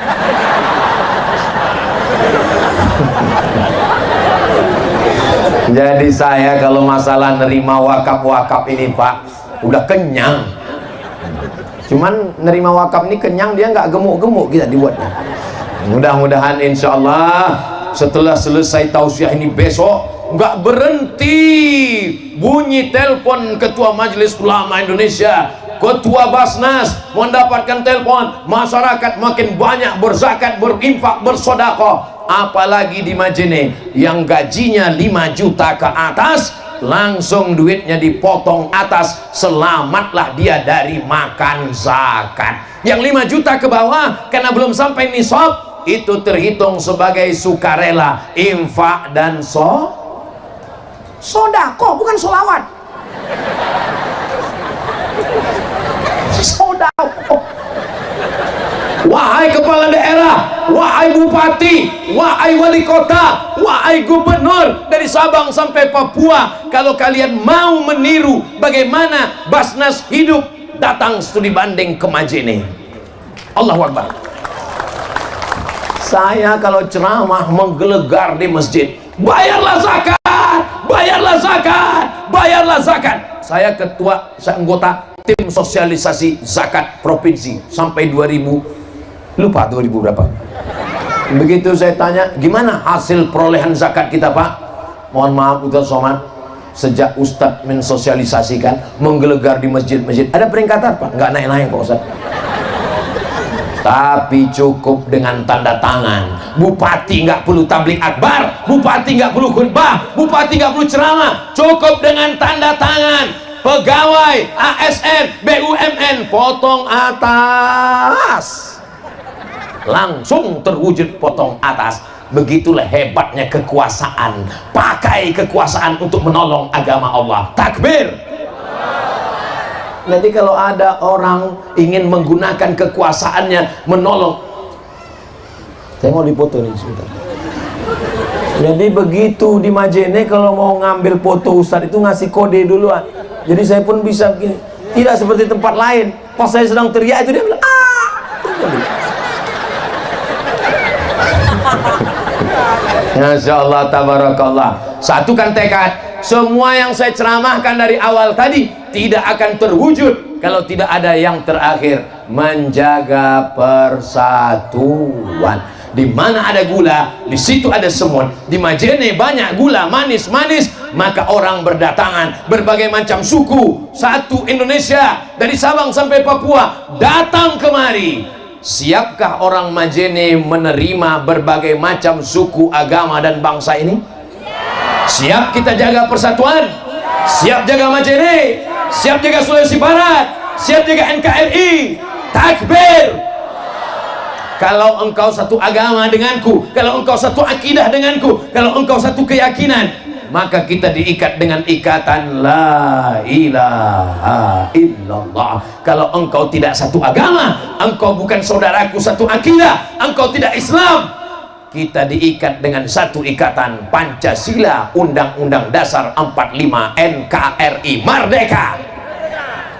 Jadi saya kalau masalah nerima wakaf-wakaf ini Pak, udah kenyang. Cuman nerima wakaf ini kenyang, dia nggak gemuk-gemuk kita dibuatnya. Mudah-mudahan insya Allah setelah selesai tausiah ini besok nggak berhenti bunyi telepon Ketua Majelis Ulama Indonesia, Ketua Basnas mendapatkan telepon, masyarakat makin banyak berzakat, berinfak, bersedekah. Apalagi di Majene yang gajinya 5 juta ke atas, langsung duitnya dipotong atas, selamatlah dia dari makan zakat. Yang 5 juta ke bawah karena belum sampai nisab, itu terhitung sebagai sukarela, infak dan sodako, bukan solawat. Sodako. Wahai kepala daerah, wahai bupati, wahai wali kota, wahai gubernur dari Sabang sampai Papua, kalau kalian mau meniru bagaimana Basnas hidup, datang studi banding ke Majene. Allahu Akbar. Saya kalau ceramah menggelegar di masjid, bayarlah zakat, bayarlah zakat, bayarlah zakat. Saya anggota tim sosialisasi zakat provinsi sampai 2000, lupa 2000 berapa. Begitu saya tanya, gimana hasil perolehan zakat kita Pak? Mohon maaf Ustaz Somad, sejak Ustadz mensosialisasikan, menggelegar di masjid-masjid, ada peringkatan Pak? Nggak naik-naik Pak Ustadz. Tapi cukup dengan tanda tangan. Bupati nggak perlu tablik akbar, bupati nggak perlu khutbah, bupati nggak perlu ceramah, cukup dengan tanda tangan. Pegawai ASN, BUMN, potong atas, langsung terwujud potong atas. Begitulah hebatnya kekuasaan. Pakai kekuasaan untuk menolong agama Allah. Takbir. Nanti kalau ada orang ingin menggunakan kekuasaannya menolong, saya mau dipoto nih sebentar. Jadi begitu di Majene kalau mau ngambil foto Ustadz itu ngasih kode duluan. Jadi saya pun bisa begini. Tidak seperti tempat lain, pas saya sedang teriak itu dia bilang Masya Allah, tabarakallah. Satukan tekad. Semua yang saya ceramahkan dari awal tadi tidak akan terwujud kalau tidak ada yang terakhir, menjaga persatuan. Di mana ada gula, di situ ada semut. Di Majene banyak gula manis-manis, maka orang berdatangan, berbagai macam suku, satu Indonesia dari Sabang sampai Papua datang kemari. Siapkah orang Majene menerima berbagai macam suku, agama dan bangsa ini? Siap kita jaga persatuan? Siap jaga Majene? Siap jaga Sulawesi Barat? Siap jaga NKRI? Takbir! Kalau engkau satu agama denganku, kalau engkau satu akidah denganku, kalau engkau satu keyakinan, maka kita diikat dengan ikatan la ilaha illallah. Kalau engkau tidak satu agama, engkau bukan saudaraku satu akidah, engkau tidak Islam, kita diikat dengan satu ikatan Pancasila, Undang-Undang Dasar 45, NKRI, Merdeka.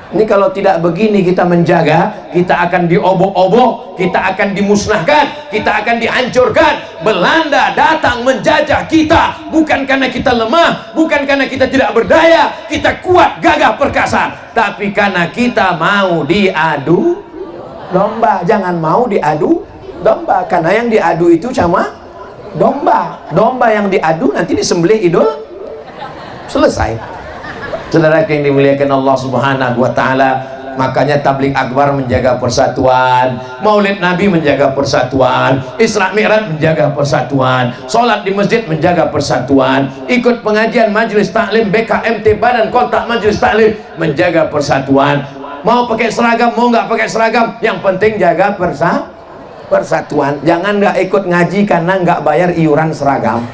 Ini kalau tidak begini kita menjaga, kita akan diobok-obok, kita akan dimusnahkan, kita akan dihancurkan. Belanda datang menjajah kita, bukan karena kita lemah, bukan karena kita tidak berdaya, kita kuat, gagah, perkasa, tapi karena kita mau diadu domba. Jangan mau diadu domba, karena yang diadu itu cuma domba. Domba yang diadu nanti disembelih idul, selesai. Saudara yang dimuliakan Allah Subhanahu wa Ta'ala, makanya tabligh akbar menjaga persatuan, maulid Nabi menjaga persatuan, Isra Mi'raj menjaga persatuan, sholat di masjid menjaga persatuan, ikut pengajian majelis taklim BKMT, Badan Kontak Majelis Taklim, menjaga persatuan. Mau pakai seragam, mau nggak pakai seragam, yang penting jaga persatuan. Jangan nggak ikut ngaji karena nggak bayar iuran seragam.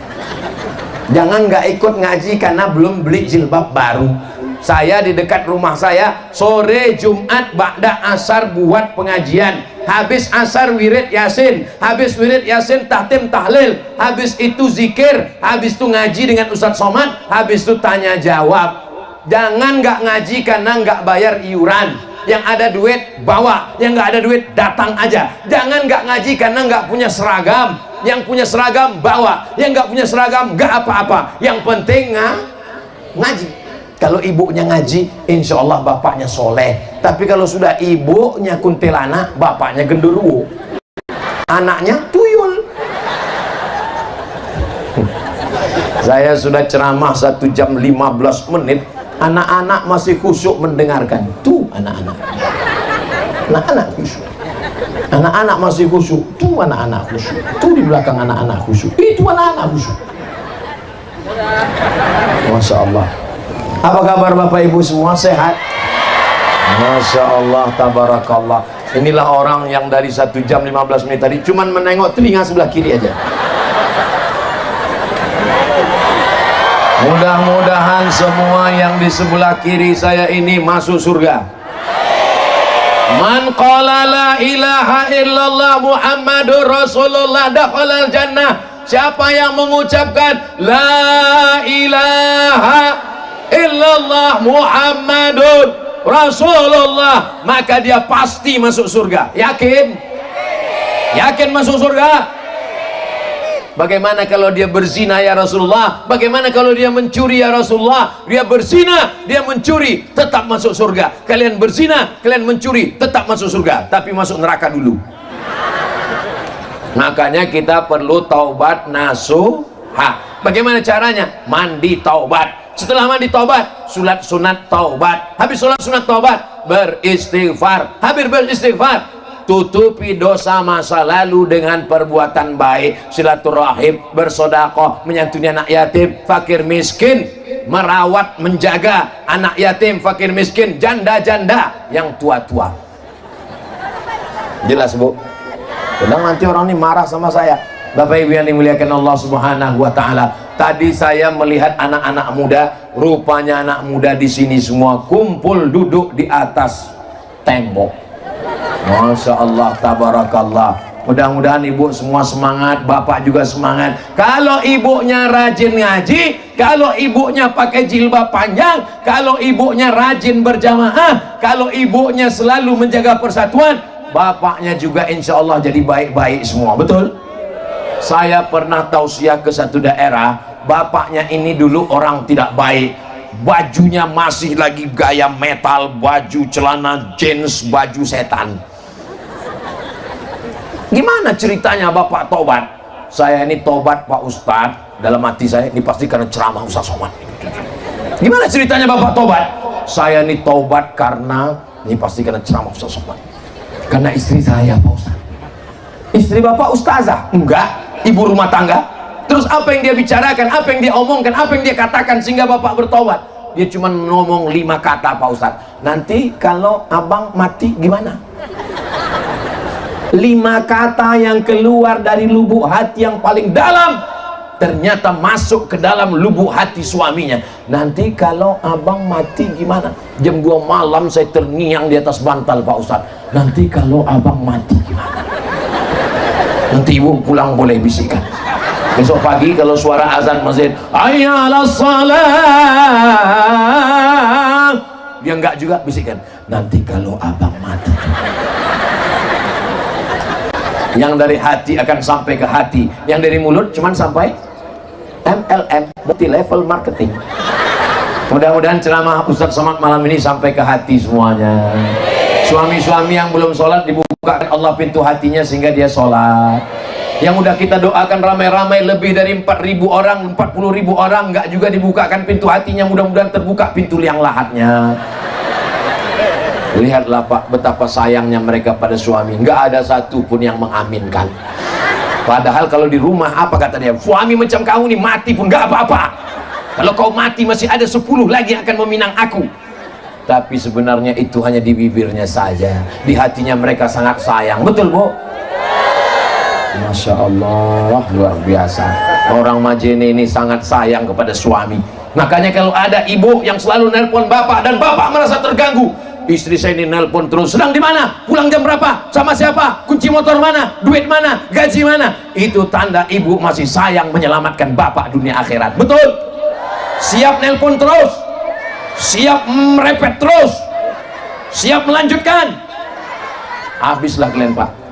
Jangan nggak ikut ngaji karena belum beli jilbab baru. Saya di dekat rumah saya sore Jumat ba'da asar buat pengajian, habis asar wirid yasin, habis wirid yasin tahtim tahlil, habis itu zikir, habis itu ngaji dengan Ustadz Somad, habis itu tanya jawab. Jangan nggak ngaji karena nggak bayar iuran. Yang ada duit bawa, yang nggak ada duit datang aja. Jangan nggak ngaji karena nggak punya seragam. Yang punya seragam bawa, yang nggak punya seragam nggak apa-apa. Yang penting ngaji. Kalau ibunya ngaji, insya Allah bapaknya soleh. Tapi kalau sudah ibunya kuntilanak, bapaknya genderuwo, anaknya tuyul. Saya sudah ceramah 1 jam 15 menit, anak-anak masih khusyuk mendengarkan. Tuh anak-anak, anak-anak khusyuk. Anak-anak masih khusyuk. Tuh anak-anak khusyuk. Tuh di belakang anak-anak khusyuk. Itu anak-anak khusyuk. Masya Allah. Apa kabar Bapak Ibu semua, sehat? Masya Allah, tabarakallah. Inilah orang yang dari 1 jam 15 menit tadi cuman menengok telinga sebelah kiri aja. Mudah-mudahan semua yang di sebelah kiri saya ini masuk surga. Man qala la ilaha illallah Muhammadur Rasulullah dakhalal jannah. Siapa yang mengucapkan la ilaha illallah Muhammadur Rasulullah, maka dia pasti masuk surga. Yakin? Yakin masuk surga? Bagaimana kalau dia berzina ya Rasulullah? Bagaimana kalau dia mencuri ya Rasulullah? Dia berzina, dia mencuri, tetap masuk surga. Kalian berzina, kalian mencuri, tetap masuk surga, tapi masuk neraka dulu. Makanya kita perlu taubat nasuha. Bagaimana caranya? Mandi taubat. Setelah mandi taubat, sholat sunat taubat. Habis sholat sunat taubat, beristighfar. Habis beristighfar, tutupi dosa masa lalu dengan perbuatan baik, silaturahim, bersedekah, menyantuni anak yatim, fakir miskin, merawat, menjaga anak yatim, fakir miskin, janda-janda yang tua-tua. Jelas Bu? Kadang nanti orang ini marah sama saya. Bapak Ibu yang dimuliakan Allah Subhanahu wa Ta'ala, tadi saya melihat anak-anak muda, rupanya anak muda di sini semua kumpul duduk di atas tembok. Masya Allah, tabarakallah. Mudah-mudahan ibu semua semangat, bapak juga semangat. Kalau ibunya rajin ngaji, kalau ibunya pakai jilbab panjang, kalau ibunya rajin berjamaah, kalau ibunya selalu menjaga persatuan, bapaknya juga insya Allah jadi baik-baik semua. Betul? Saya pernah tausiah ke satu daerah, bapaknya ini dulu orang tidak baik, bajunya masih lagi gaya metal, baju celana jeans, baju setan. Gimana ceritanya Bapak tobat? Saya ini tobat Pak Ustadz, dalam hati saya ini pasti karena ceramah Ustadz Somad. Gimana ceritanya Bapak tobat? Saya ini tobat karena ini pasti karena ceramah Ustadz Somad. Karena istri saya Pak Ustadz. Istri Bapak ustazah? Enggak, ibu rumah tangga. Terus apa yang dia bicarakan, apa yang dia omongkan, apa yang dia katakan sehingga Bapak bertobat? Dia cuma ngomong 5 kata Pak Ustadz. Nanti kalau abang mati gimana? 5 kata yang keluar dari lubuk hati yang paling dalam, ternyata masuk ke dalam lubuk hati suaminya. Nanti kalau abang mati gimana? Jam 2 malam saya terngiang di atas bantal Pak Ustadz. Nanti kalau abang mati gimana? Nanti ibu pulang boleh bisikan. Besok pagi kalau suara azan masjid, hayya 'alas shalah, dia enggak juga bisikan, nanti kalau abang mati. Yang dari hati akan sampai ke hati, yang dari mulut cuman sampai MLM, multi level marketing. Mudah-mudahan ceramah Ustadz Somad malam ini sampai ke hati semuanya. Suami-suami yang belum sholat dibukakan Allah pintu hatinya sehingga dia sholat. Yang udah kita doakan ramai-ramai lebih dari 4.000 orang, 40.000 orang nggak juga dibukakan pintu hatinya, mudah-mudahan terbuka pintu liang lahatnya. Lihatlah Pak, betapa sayangnya mereka pada suami, nggak ada satupun yang mengaminkan. Padahal kalau di rumah apa kata dia, suami macam kamu nih mati pun nggak apa-apa, kalau kau mati masih ada 10 lagi yang akan meminang aku. Tapi sebenarnya itu hanya di bibirnya saja, di hatinya mereka sangat sayang. Betul Bu? Masya Allah, luar biasa. Orang Majene ini sangat sayang kepada suami. Makanya kalau ada ibu yang selalu nelpon bapak dan bapak merasa terganggu, istri saya ini nelpon terus, sedang di mana, pulang jam berapa, sama siapa, kunci motor mana, duit mana, gaji mana, itu tanda ibu masih sayang menyelamatkan bapak dunia akhirat. Betul? Siap nelpon terus, siap merepet terus, siap melanjutkan. Habislah kalian Pak.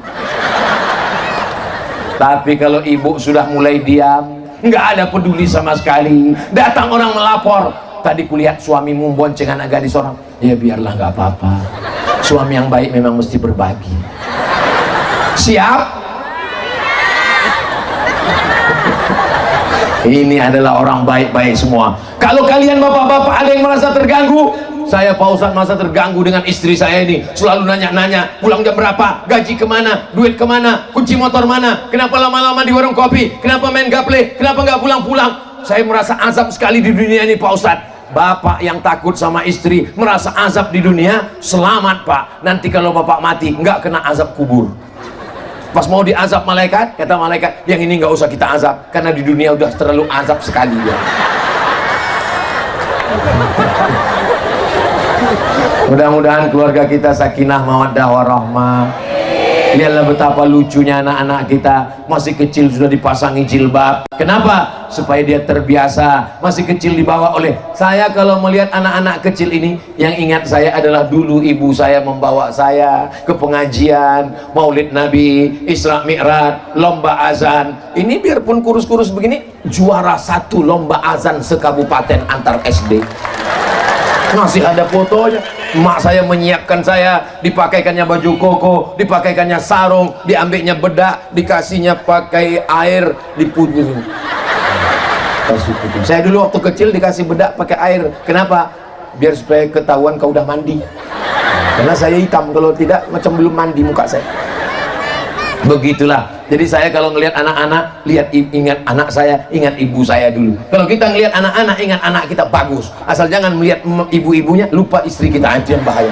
Tapi kalau ibu sudah mulai diam, nggak ada peduli sama sekali, datang orang melapor, tadi kulihat suamimu bonceng anak gadis orang, ya biarlah nggak apa-apa, suami yang baik memang mesti berbagi. Siap? Ini adalah orang baik-baik semua. Kalau kalian bapak-bapak ada yang merasa terganggu, saya Pak Ustadz masa terganggu dengan istri saya ini, selalu nanya-nanya pulang jam berapa, gaji kemana, duit kemana, kunci motor mana, kenapa lama-lama di warung kopi, kenapa main gaple, kenapa nggak pulang-pulang. Saya merasa azab sekali di dunia ini Pak Ustadz. Bapak yang takut sama istri merasa azab di dunia, selamat Pak, nanti kalau bapak mati nggak kena azab kubur. Pas mau diazab malaikat, kata malaikat, yang ini nggak usah kita azab karena di dunia udah terlalu azab sekali ya. Mudah-mudahan keluarga kita sakinah mawaddah warahmah. Lihatlah betapa lucunya anak-anak kita, masih kecil sudah dipasangi jilbab. Kenapa? Supaya dia terbiasa. Masih kecil dibawa oleh saya. Kalau melihat anak-anak kecil ini, yang ingat saya adalah dulu ibu saya membawa saya ke pengajian Maulid Nabi, Isra Mi'raj, lomba azan. Ini biarpun kurus-kurus begini, juara 1 lomba azan sekabupaten antar SD. Masih ada fotonya. Mak saya menyiapkan saya, dipakaikannya baju koko, dipakaikannya sarung, diambilnya bedak, dikasihnya pakai air, diputus. Saya dulu waktu kecil dikasih bedak pakai air. Kenapa? Biar supaya ketahuan kau udah mandi. Karena saya hitam, kalau tidak macam belum mandi muka saya. Begitulah. Jadi saya kalau ngelihat anak-anak, ingat anak saya, ingat ibu saya dulu. Kalau kita ngelihat anak-anak, ingat anak kita, bagus. Asal jangan melihat ibu-ibunya, lupa istri kita, itu yang bahaya.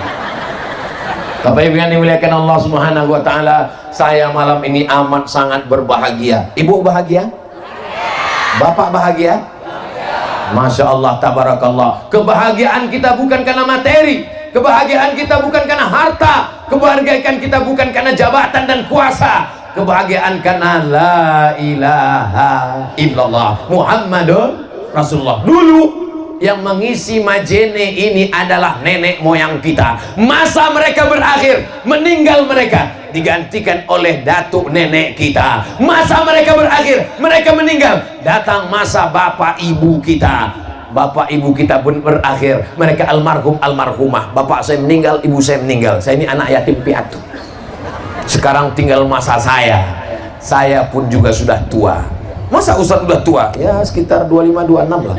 Bapak Ibu yang dimuliakan Allah Subhanahu wa taala, saya malam ini amat sangat berbahagia. Ibu bahagia? Bapak bahagia? Masya Allah, tabarakallah. Kebahagiaan kita bukan karena materi, kebahagiaan kita bukan karena harta, kebahagiaan kita bukan karena jabatan dan kuasa, kebahagiaan karena la ilaha illallah Muhammadun Rasulullah. Dulu yang mengisi Majene ini adalah nenek moyang kita. Masa mereka berakhir, meninggal mereka, digantikan oleh datuk nenek kita. Masa mereka berakhir, mereka meninggal, datang masa bapak ibu kita. Bapak ibu kita pun berakhir, mereka almarhum almarhumah. Bapak saya meninggal, ibu saya meninggal. Saya ini anak yatim piatu. Sekarang tinggal masa saya pun juga sudah tua. Masa Ustadz udah tua? Ya sekitar 25-26 lah.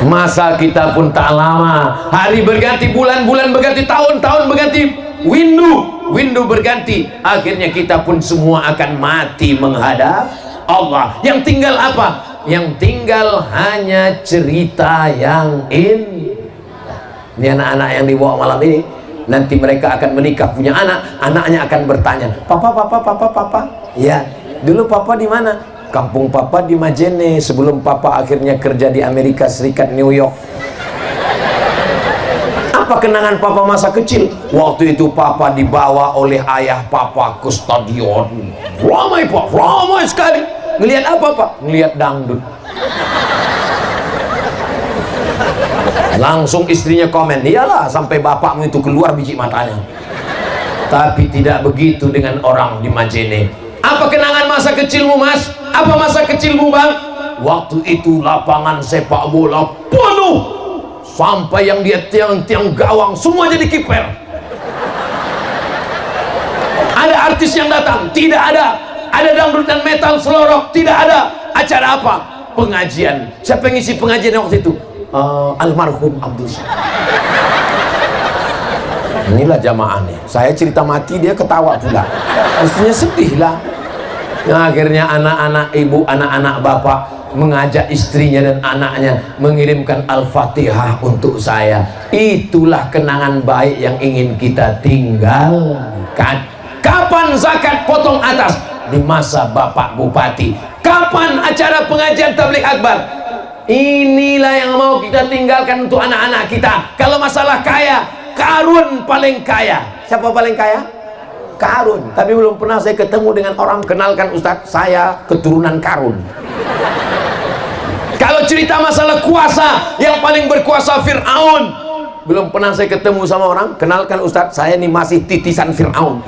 Masa kita pun tak lama, hari berganti, bulan berganti, tahun berganti, windu berganti, akhirnya kita pun semua akan mati menghadap Allah. Yang tinggal apa? Yang tinggal hanya cerita yang ini anak-anak yang dibawa malam ini, nanti mereka akan menikah, punya anak, anaknya akan bertanya, papa, ya dulu papa di mana? Kampung papa di Majene, sebelum papa akhirnya kerja di Amerika Serikat, New York. Apa kenangan papa masa kecil? Waktu itu papa dibawa oleh ayah papa ke stadion. Ramai pak, ramai sekali. Ngelihat apa pak? Ngelihat dangdut. Langsung istrinya komen, iyalah sampai bapakmu itu keluar biji matanya. Tapi tidak begitu dengan orang di Majene. Apa kenangan masa kecilmu mas? Apa masa kecilmu bang? Waktu itu lapangan sepak bola penuh sampai yang dia tiang-tiang gawang semua jadi kiper. Ada artis yang datang? Tidak ada. Ada dangdut dan metal selorok? Tidak ada. Acara apa? Pengajian. Siapa yang ngisi pengajian waktu itu? Almarhum Abdul Somad. Inilah jamaahnya. Saya cerita mati, dia ketawa pula. Mestinya sedih lah. Nah, akhirnya anak-anak ibu, anak-anak bapak mengajak istrinya dan anaknya mengirimkan Al-Fatihah untuk saya. Itulah kenangan baik yang ingin kita tinggalkan. Kapan zakat potong atas? Di masa bapak bupati. Kapan acara pengajian tabligh akbar? Inilah yang mau kita tinggalkan untuk anak-anak kita. Kalau masalah kaya, Karun paling kaya. Siapa paling kaya? Karun. Tapi belum pernah saya ketemu dengan orang kenalkan Ustadz, saya keturunan Karun. Kalau cerita masalah kuasa, yang paling berkuasa Fir'aun. Belum pernah saya ketemu sama orang kenalkan Ustadz, saya ini masih titisan Fir'aun.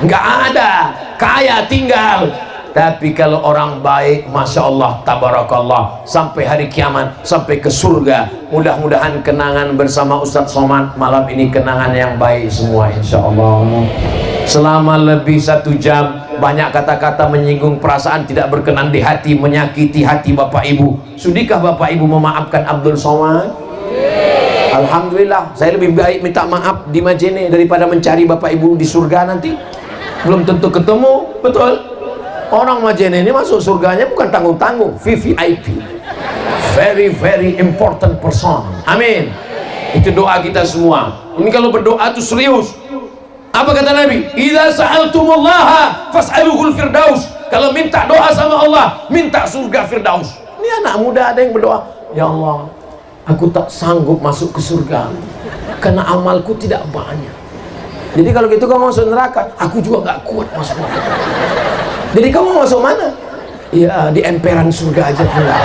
Nggak ada. Kaya tinggal. Tapi kalau orang baik, Masya Allah, Tabarakallah, sampai hari kiamat, sampai ke surga. Mudah-mudahan kenangan bersama Ustadz Somad malam ini kenangan yang baik semua, Insya Allah. Selama lebih 1 jam, banyak kata-kata menyinggung perasaan, tidak berkenan di hati, menyakiti hati Bapak Ibu. Sudikah Bapak Ibu memaafkan Abdul Somad? Alhamdulillah, saya lebih baik minta maaf di Majene daripada mencari Bapak Ibu di surga nanti. Belum tentu ketemu, betul? Orang Majene ini masuk surganya bukan tanggung-tanggung, VVIP, very very important person. Amin. Itu doa kita semua. Ini kalau berdoa itu serius. Apa kata Nabi? Idza sa'altumullaha fas'aluhul firdaus. Kalau minta doa sama Allah, minta surga firdaus. Ini anak muda ada yang berdoa, ya Allah, aku tak sanggup masuk ke surga karena amalku tidak banyak. Jadi kalau gitu kamu masuk neraka, aku juga nggak kuat masuk neraka. Jadi kamu masuk mana? Ya di emperan surga aja pula.